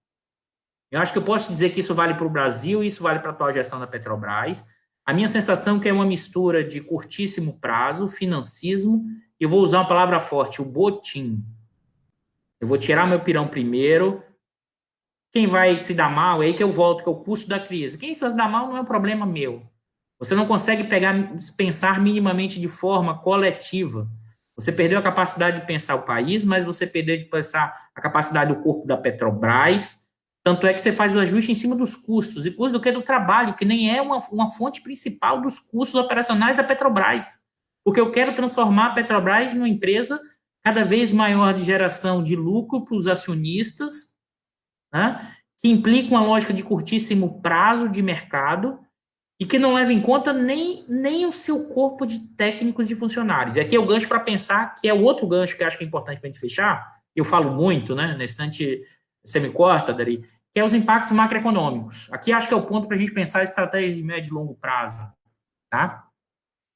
Eu acho que eu posso dizer que isso vale para o Brasil, isso vale para a atual gestão da Petrobras. A minha sensação é que é uma mistura de curtíssimo prazo, financismo, e eu vou usar uma palavra forte, o botim. Eu vou tirar meu pirão primeiro. Quem vai se dar mal, é aí que eu volto, que é o custo da crise. Quem se dar mal não é um problema meu. Você não consegue pensar minimamente de forma coletiva. Você perdeu a capacidade de pensar o país, mas você perdeu de pensar a capacidade do corpo da Petrobras. Tanto é que você faz o ajuste em cima dos custos, e custo do que do trabalho, que nem é uma fonte principal dos custos operacionais da Petrobras. Porque eu quero transformar a Petrobras numa empresa cada vez maior de geração de lucro para os acionistas, né, que implica uma lógica de curtíssimo prazo de mercado e que não leva em conta nem o seu corpo de técnicos e funcionários. E aqui é o gancho para pensar, que é o outro gancho que eu acho que é importante para a gente fechar, eu falo muito, né, nesse instante você me corta, Dari, que é os impactos macroeconômicos. Aqui acho que é o ponto para a gente pensar estratégias de médio e longo prazo. Tá?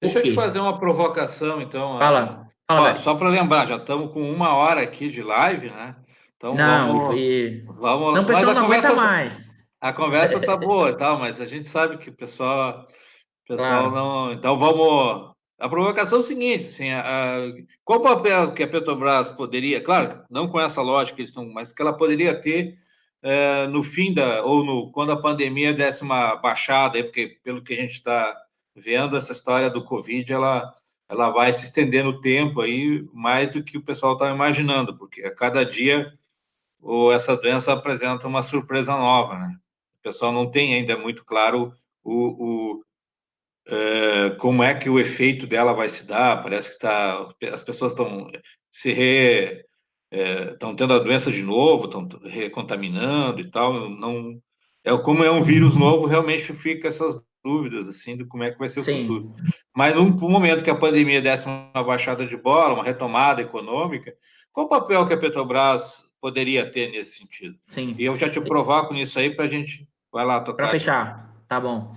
Deixa Por eu te quê? fazer uma provocação, então. Fala, Ó, Dari. só para lembrar, já estamos com 1 hora aqui de live, né? Então Não, senão vamos. o Mas pessoal não aguenta mais. a conversa tá boa, e tal, mas a gente sabe que o pessoal Claro. não. Então vamos. A provocação é o seguinte, assim, qual o papel que a Petrobras poderia, claro, não com essa lógica que eles estão, mas que ela poderia ter no fim ou quando a pandemia desse uma baixada, aí, porque pelo que a gente está vendo, essa história do Covid, ela vai se estender no tempo aí mais do que o pessoal está imaginando, porque a cada dia essa doença apresenta uma surpresa nova, né? O pessoal não tem ainda muito claro como é que o efeito dela vai se dar. Parece que as pessoas estão estão tendo a doença de novo, estão recontaminando e tal. Não, como é um vírus novo, realmente fica essas dúvidas assim de como é que vai ser o futuro. Sim, Mas num momento que a pandemia desse uma baixada de bola, uma retomada econômica, qual o papel que a Petrobras poderia ter nesse sentido? E sim. eu já te provoco nisso aí para a gente vai lá Para tocar aqui. fechar, tá bom.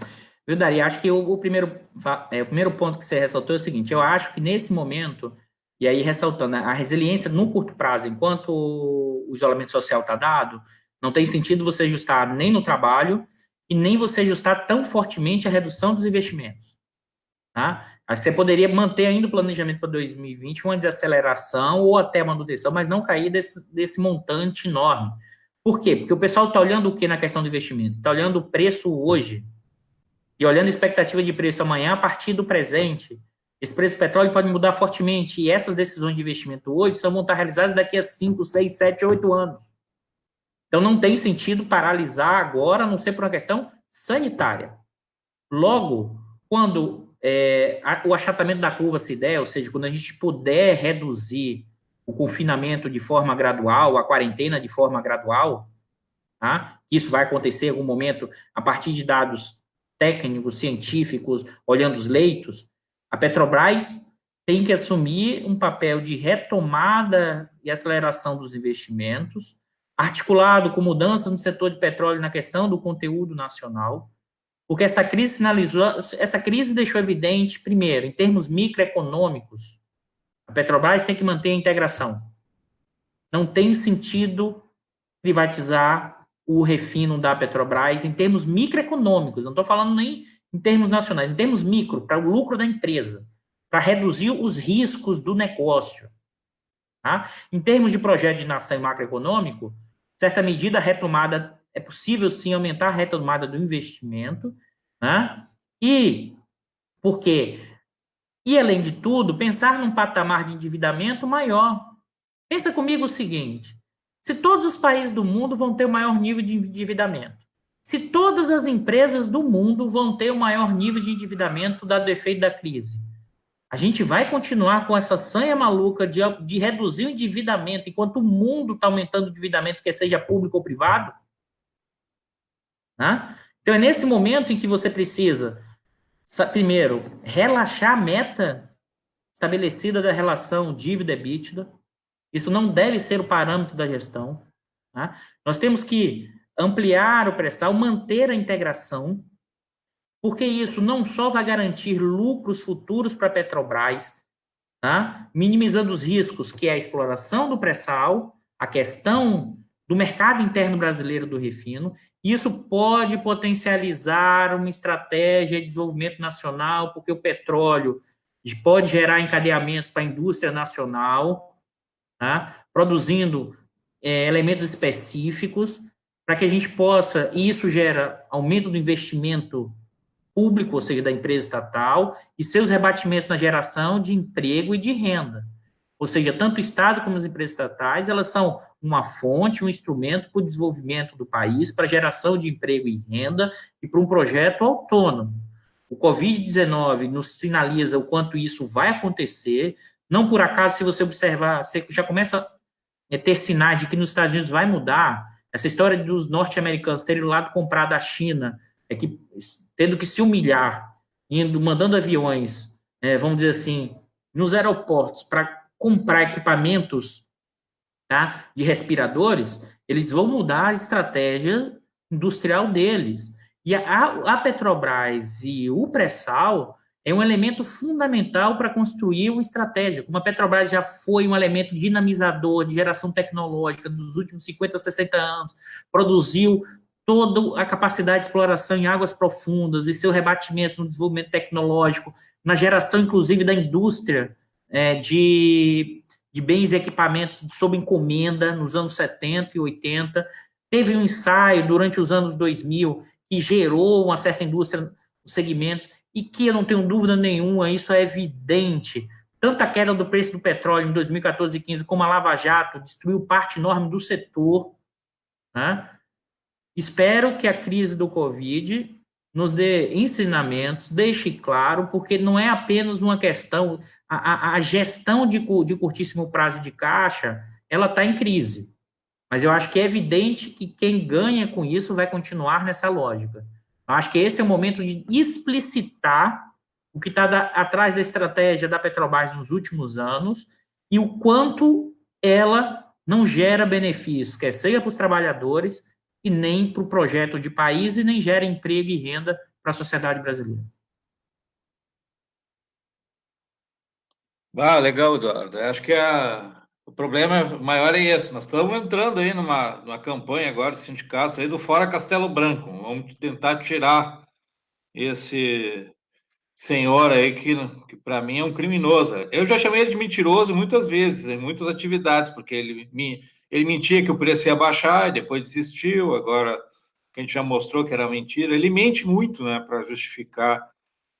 Viu, Dari? Acho que o primeiro ponto que você ressaltou é o seguinte: eu acho que nesse momento, e aí ressaltando, né, a resiliência no curto prazo, enquanto o isolamento social está dado, não tem sentido você ajustar nem no trabalho e nem você ajustar tão fortemente a redução dos investimentos. Tá? Acho que você poderia manter ainda o planejamento para 2020, uma desaceleração ou até manutenção, mas não cair desse montante enorme. Por quê? Porque o pessoal está olhando o que na questão do investimento? Está olhando o preço hoje e olhando a expectativa de preço amanhã a partir do presente. Esse preço do petróleo pode mudar fortemente e essas decisões de investimento hoje só vão estar realizadas daqui a 5, 6, 7, 8 anos. Então não tem sentido paralisar agora, a não ser por uma questão sanitária. Logo, quando o achatamento da curva se der, ou seja, quando a gente puder reduzir o confinamento de forma gradual, a quarentena de forma gradual, tá? Isso vai acontecer em algum momento a partir de dados técnicos, científicos, olhando os leitos, a Petrobras tem que assumir um papel de retomada e aceleração dos investimentos, articulado com mudança no setor de petróleo na questão do conteúdo nacional, porque essa crise deixou evidente, primeiro, em termos microeconômicos, a Petrobras tem que manter a integração. Não tem sentido privatizar o refino da Petrobras em termos microeconômicos, não estou falando nem em termos nacionais, em termos micro, para o lucro da empresa, para reduzir os riscos do negócio. Tá? Em termos de projeto de nação e macroeconômico, certa medida a retomada, é possível sim aumentar a retomada do investimento, né? E porque, e além de tudo, pensar num patamar de endividamento maior. Pensa comigo o seguinte: se todos os países do mundo vão ter o maior nível de endividamento, se todas as empresas do mundo vão ter o maior nível de endividamento dado o efeito da crise, a gente vai continuar com essa sanha maluca de reduzir o endividamento enquanto o mundo está aumentando o endividamento, quer seja público ou privado? Né? Então, é nesse momento em que você precisa, primeiro, relaxar a meta estabelecida da relação dívida-EBITDA. Isso não deve ser o parâmetro da gestão. Tá? Nós temos que ampliar o pré-sal, manter a integração, porque isso não só vai garantir lucros futuros para a Petrobras, tá? Minimizando os riscos, que é a exploração do pré-sal, a questão do mercado interno brasileiro do refino. Isso pode potencializar uma estratégia de desenvolvimento nacional, porque o petróleo pode gerar encadeamentos para a indústria nacional, tá? Produzindo elementos específicos para que a gente possa, e isso gera aumento do investimento público, ou seja, da empresa estatal, e seus rebatimentos na geração de emprego e de renda. Ou seja, tanto o Estado como as empresas estatais, elas são uma fonte, um instrumento para o desenvolvimento do país, para a geração de emprego e renda e para um projeto autônomo. O Covid-19 nos sinaliza o quanto isso vai acontecer. Não por acaso, se você observar, você já começa a ter sinais de que nos Estados Unidos vai mudar. Essa história dos norte-americanos terem o lado comprado da China, que tendo que se humilhar, mandando aviões, vamos dizer assim, nos aeroportos para comprar equipamentos, tá, de respiradores, eles vão mudar a estratégia industrial deles. E a Petrobras e o pré-sal é um elemento fundamental para construir uma estratégia. Como a Petrobras já foi um elemento dinamizador de geração tecnológica dos últimos 50, 60 anos, produziu toda a capacidade de exploração em águas profundas e seu rebatimento no desenvolvimento tecnológico, na geração, inclusive, da indústria de bens e equipamentos sob encomenda nos anos 70 e 80. Teve um ensaio durante os anos 2000 que gerou uma certa indústria nos segmentos e que, eu não tenho dúvida nenhuma, isso é evidente. Tanto a queda do preço do petróleo em 2014 e 2015 como a Lava Jato destruiu parte enorme do setor, né? Espero que a crise do Covid nos dê ensinamentos, deixe claro, porque não é apenas uma questão, a gestão de curtíssimo prazo de caixa, ela está em crise. Mas eu acho que é evidente que quem ganha com isso vai continuar nessa lógica. Eu acho que esse é o momento de explicitar o que está atrás da estratégia da Petrobras nos últimos anos e o quanto ela não gera benefícios, quer seja para os trabalhadores e nem para o projeto de país e nem gera emprego e renda para a sociedade brasileira. Legal, Eduardo. Acho que o problema maior é esse. Nós estamos entrando aí numa campanha agora de sindicatos aí do Fora Castelo Branco. Vamos tentar tirar esse senhor aí que para mim é um criminoso. Eu já chamei ele de mentiroso muitas vezes, em muitas atividades, porque ele mentia que o preço ia baixar e depois desistiu. Agora que a gente já mostrou que era mentira, ele mente muito, né, para justificar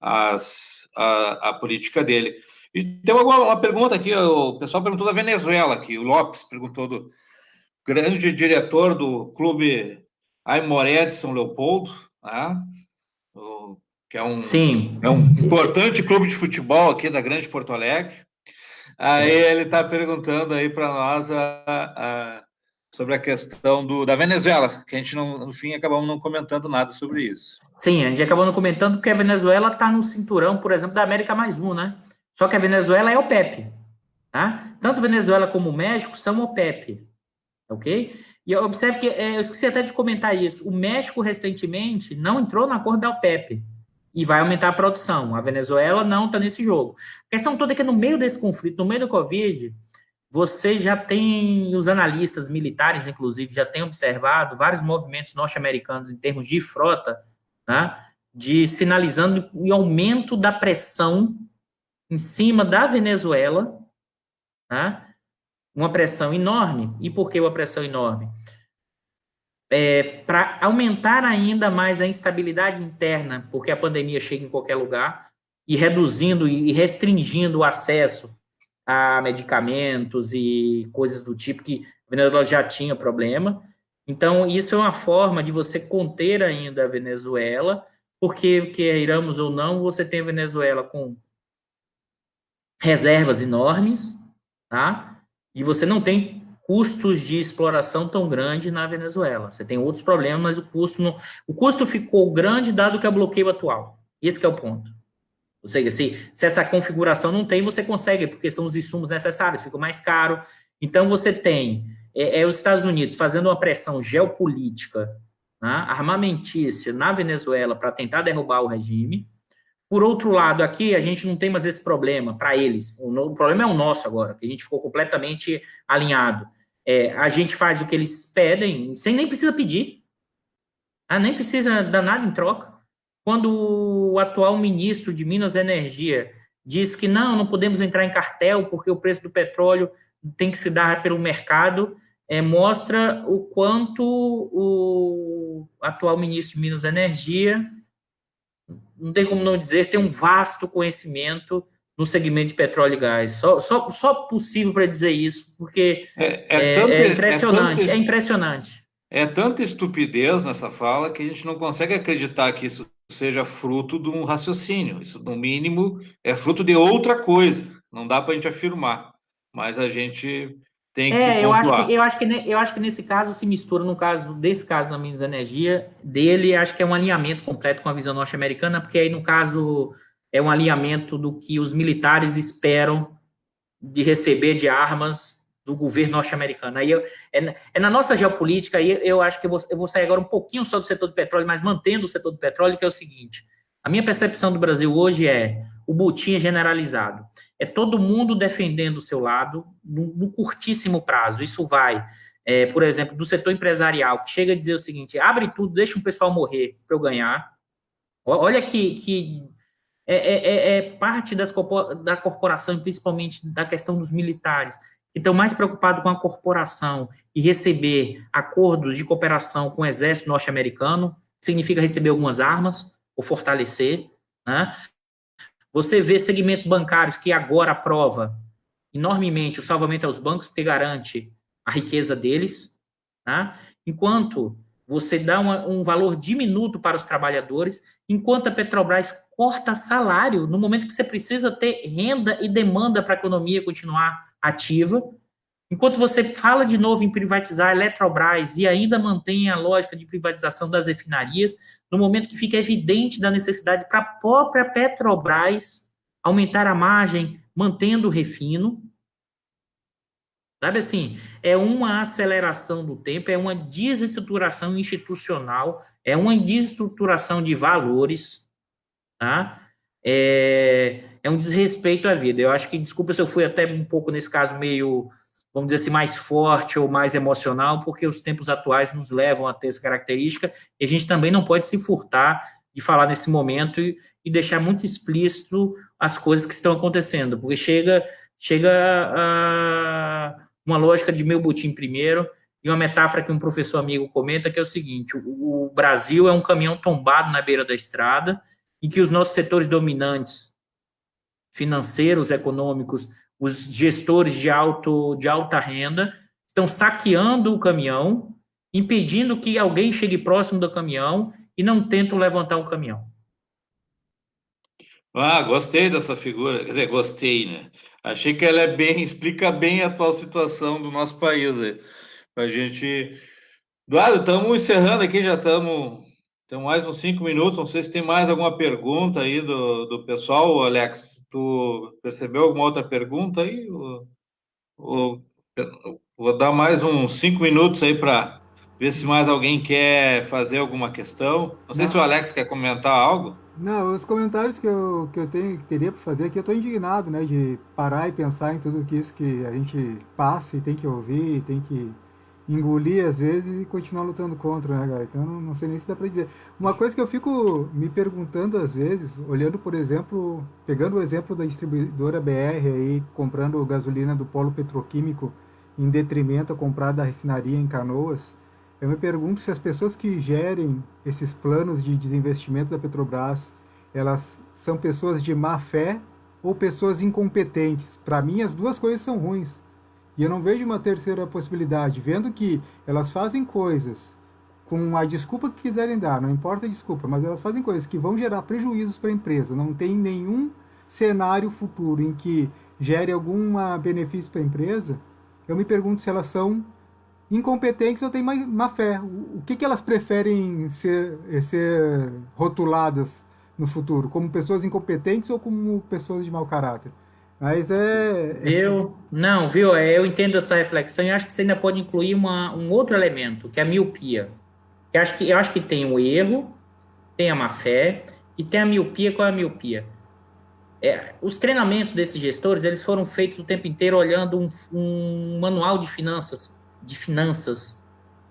a política dele. E tem uma pergunta aqui, o pessoal perguntou da Venezuela aqui, o Lopes perguntou do grande diretor do clube Aimoré de São Leopoldo, né? Que é um importante clube de futebol aqui da Grande Porto Alegre. Aí ele está perguntando aí para nós sobre a questão da Venezuela, que a gente, no fim, acabamos não comentando nada sobre isso. Sim, a gente acabou não comentando porque a Venezuela está no cinturão, por exemplo, da América mais um, né? Só que a Venezuela é OPEP, tá? Tanto Venezuela como o México são OPEP, ok? E observe que, eu esqueci até de comentar isso, o México recentemente não entrou no acordo da OPEP e vai aumentar a produção. A Venezuela não está nesse jogo. A questão toda é que no meio desse conflito, no meio do Covid, você já tem, os analistas militares, inclusive, já têm observado vários movimentos norte-americanos em termos de frota, né, de sinalizando o aumento da pressão em cima da Venezuela, né, uma pressão enorme. E por que uma pressão enorme? Para aumentar ainda mais a instabilidade interna, porque a pandemia chega em qualquer lugar, e reduzindo e restringindo o acesso a medicamentos e coisas do tipo que a Venezuela já tinha problema. Então, isso é uma forma de você conter ainda a Venezuela, porque, queiramos ou não, você tem a Venezuela com reservas enormes, tá? E você não tem custos de exploração tão grande na Venezuela. Você tem outros problemas, mas o custo ficou grande dado que é o bloqueio atual. Esse que é o ponto. Ou seja, se essa configuração não tem, você consegue, porque são os insumos necessários, fica mais caro. Então, você tem os Estados Unidos fazendo uma pressão geopolítica, né, armamentícia na Venezuela para tentar derrubar o regime. Por outro lado, aqui a gente não tem mais esse problema para eles. O problema é o nosso agora, que a gente ficou completamente alinhado. A gente faz o que eles pedem, sem nem precisa pedir. Nem precisa dar nada em troca. Quando o atual ministro de Minas e Energia diz que não podemos entrar em cartel porque o preço do petróleo tem que se dar pelo mercado, mostra o quanto o atual ministro de Minas e Energia, não tem como não dizer, tem um vasto conhecimento no segmento de petróleo e gás. Só possível para dizer isso, porque é impressionante, é impressionante. É tanta estupidez nessa fala que a gente não consegue acreditar que isso seja fruto de um raciocínio. Isso, no mínimo, é fruto de outra coisa. Não dá para a gente afirmar, mas a gente tem que pontuar. Eu acho que nesse caso se mistura, no caso desse caso da Minas Energia, dele, acho que é um alinhamento completo com a visão norte-americana, porque aí, no caso, é um alinhamento do que os militares esperam de receber de armas do governo norte-americano. Aí na nossa geopolítica, aí eu acho que eu vou sair agora um pouquinho só do setor do petróleo, mas mantendo o setor do petróleo, que é o seguinte: a minha percepção do Brasil hoje o butim é generalizado. É todo mundo defendendo o seu lado no curtíssimo prazo. Isso vai, por exemplo, do setor empresarial, que chega a dizer o seguinte: abre tudo, deixa o pessoal morrer para eu ganhar. Olha que parte da corporação, principalmente da questão dos militares, que estão mais preocupados com a corporação e receber acordos de cooperação com o exército norte-americano, significa receber algumas armas ou fortalecer, né? Você vê segmentos bancários que agora aprova enormemente o salvamento aos bancos, porque garante a riqueza deles, né? Enquanto você dá um valor diminuto para os trabalhadores, enquanto a Petrobras corta salário no momento que você precisa ter renda e demanda para a economia continuar ativa, enquanto você fala de novo em privatizar a Eletrobras e ainda mantém a lógica de privatização das refinarias, no momento que fica evidente da necessidade para a própria Petrobras aumentar a margem, mantendo o refino. Sabe assim, é uma aceleração do tempo, é uma desestruturação institucional, é uma desestruturação de valores, tá? É um desrespeito à vida. Eu acho que, desculpa se eu fui até um pouco, nesse caso, meio, vamos dizer assim, mais forte ou mais emocional, porque os tempos atuais nos levam a ter essa característica, e a gente também não pode se furtar de falar nesse momento e deixar muito explícito as coisas que estão acontecendo, porque chega a uma lógica de meu butim primeiro, e uma metáfora que um professor amigo comenta, que é o seguinte: o Brasil é um caminhão tombado na beira da estrada, e que os nossos setores dominantes, financeiros, econômicos, os gestores de alta renda, estão saqueando o caminhão, impedindo que alguém chegue próximo do caminhão e não tentam levantar o caminhão. Gostei dessa figura, quer dizer, gostei, né? Achei que ela explica bem a atual situação do nosso país. A gente. Eduardo, estamos encerrando aqui, já estamos. Tem mais uns 5 minutos. Não sei se tem mais alguma pergunta aí do pessoal, Alex. Tu percebeu alguma outra pergunta aí? Vou dar mais uns 5 minutos aí para ver se mais alguém quer fazer alguma questão. Não sei se o Alex quer comentar algo. Não, os comentários que eu teria para fazer aqui, eu estou indignado, né, de parar e pensar em tudo que isso que a gente passa e tem que ouvir, e tem que engolir às vezes e continuar lutando contra, né, cara? Então não sei nem se dá para dizer. Uma coisa que eu fico me perguntando às vezes, olhando, por exemplo, pegando o exemplo da distribuidora BR aí, comprando gasolina do polo petroquímico em detrimento a comprar da refinaria em Canoas, eu me pergunto se as pessoas que gerem esses planos de desinvestimento da Petrobras, elas são pessoas de má fé ou pessoas incompetentes. Para mim, as duas coisas são ruins. E eu não vejo uma terceira possibilidade, vendo que elas fazem coisas com a desculpa que quiserem dar, não importa a desculpa, mas elas fazem coisas que vão gerar prejuízos para a empresa. Não tem nenhum cenário futuro em que gere algum benefício para a empresa. Eu me pergunto se elas são incompetentes ou têm má fé. O que elas preferem ser rotuladas no futuro? Como pessoas incompetentes ou como pessoas de mau caráter? Mas Viu? Não, viu? Eu entendo essa reflexão e acho que você ainda pode incluir um outro elemento, que é a miopia. Eu acho que tem o erro, tem a má fé e tem a miopia. Qual é a miopia? Os treinamentos desses gestores, eles foram feitos o tempo inteiro olhando um manual de finanças,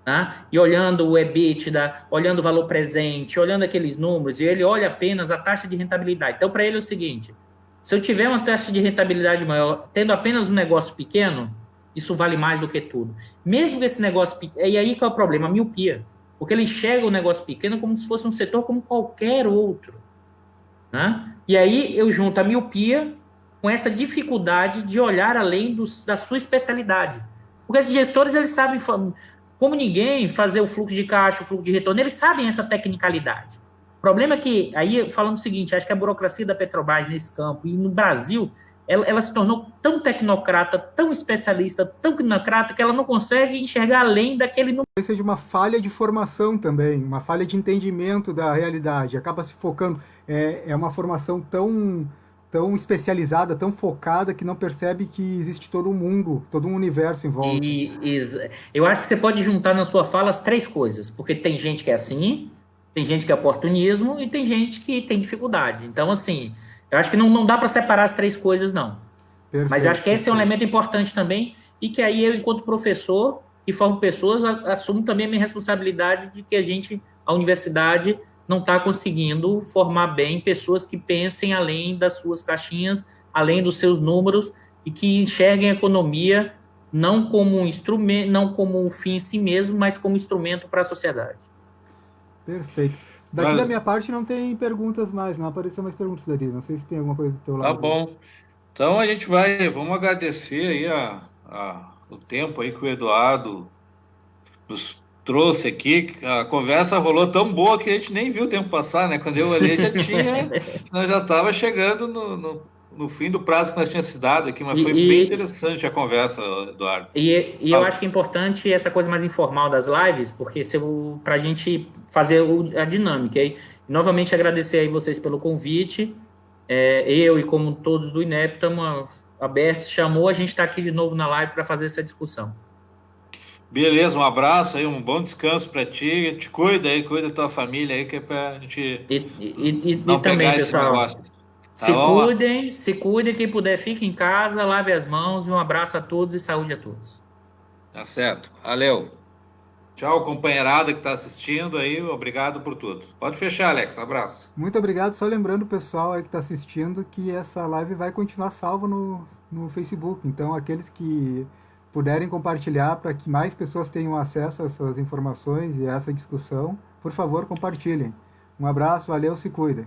tá? E olhando o EBITDA, olhando o valor presente, olhando aqueles números, e ele olha apenas a taxa de rentabilidade. Então, para ele é o seguinte: se eu tiver uma taxa de rentabilidade maior, tendo apenas um negócio pequeno, isso vale mais do que tudo. Mesmo que esse negócio pequeno. E aí que é o problema? A miopia. Porque ele enxerga o negócio pequeno como se fosse um setor como qualquer outro, né? E aí eu junto a miopia com essa dificuldade de olhar além da sua especialidade. Porque esses gestores, eles sabem, como ninguém, fazer o fluxo de caixa, o fluxo de retorno, eles sabem essa tecnicalidade. O problema é que, aí, falando o seguinte, acho que a burocracia da Petrobras nesse campo e no Brasil, ela se tornou tão tecnocrata, tão especialista, tão tecnocrata, que ela não consegue enxergar além daquele número. seja uma falha de formação também, uma falha de entendimento da realidade. Acaba se focando. É uma formação tão especializada, tão focada, que não percebe que existe todo um mundo, todo um universo em volta. Eu acho que você pode juntar na sua fala as três coisas, porque tem gente que é assim, tem gente que é oportunismo e tem gente que tem dificuldade. Então, assim, eu acho que não dá para separar as três coisas, não. Mas eu acho Perfeito, que esse é um perfeito. elemento importante também, e que aí eu, enquanto professor e formo pessoas, assumo também a minha responsabilidade de que a universidade, não está conseguindo formar bem pessoas que pensem além das suas caixinhas, além dos seus números, e que enxerguem a economia não como um instrumento, não como um fim em si mesmo, mas como instrumento para a sociedade. Perfeito. Daqui da Mas, minha parte não tem perguntas mais, não apareceu mais perguntas dali. Não sei se tem alguma coisa do teu tá lado aí. bom. Então a gente vamos agradecer aí o tempo aí que o Eduardo nos trouxe aqui. A conversa rolou tão boa que a gente nem viu o tempo passar, né? Quando eu olhei nós já estava chegando no fim do prazo que nós tínhamos se dado aqui, mas E, foi bem e, interessante a conversa, Eduardo. e eu acho Fala. que é importante essa coisa mais informal das lives, porque para a gente fazer a dinâmica. E novamente agradecer aí vocês pelo convite. Eu e como todos do INEP estamos abertos. Chamou, a gente está aqui de novo na live para fazer essa discussão. Beleza, um abraço aí, um bom descanso para ti. Te cuida aí, cuida da tua família aí, que é pra gente E não também, pegar esse pessoal, negócio. Tá se bom? cuidem, se cuidem. Quem puder, fique em casa, lave as mãos. E um abraço a todos e saúde a todos. Tá certo. Valeu. Tchau, companheirada que está assistindo aí. Obrigado por tudo. Pode fechar, Alex. Abraço. Muito obrigado. Só lembrando o pessoal aí que está assistindo que essa live vai continuar salva no Facebook. Então, aqueles que puderem compartilhar para que mais pessoas tenham acesso a essas informações e a essa discussão, por favor, compartilhem. Um abraço, valeu, se cuidem.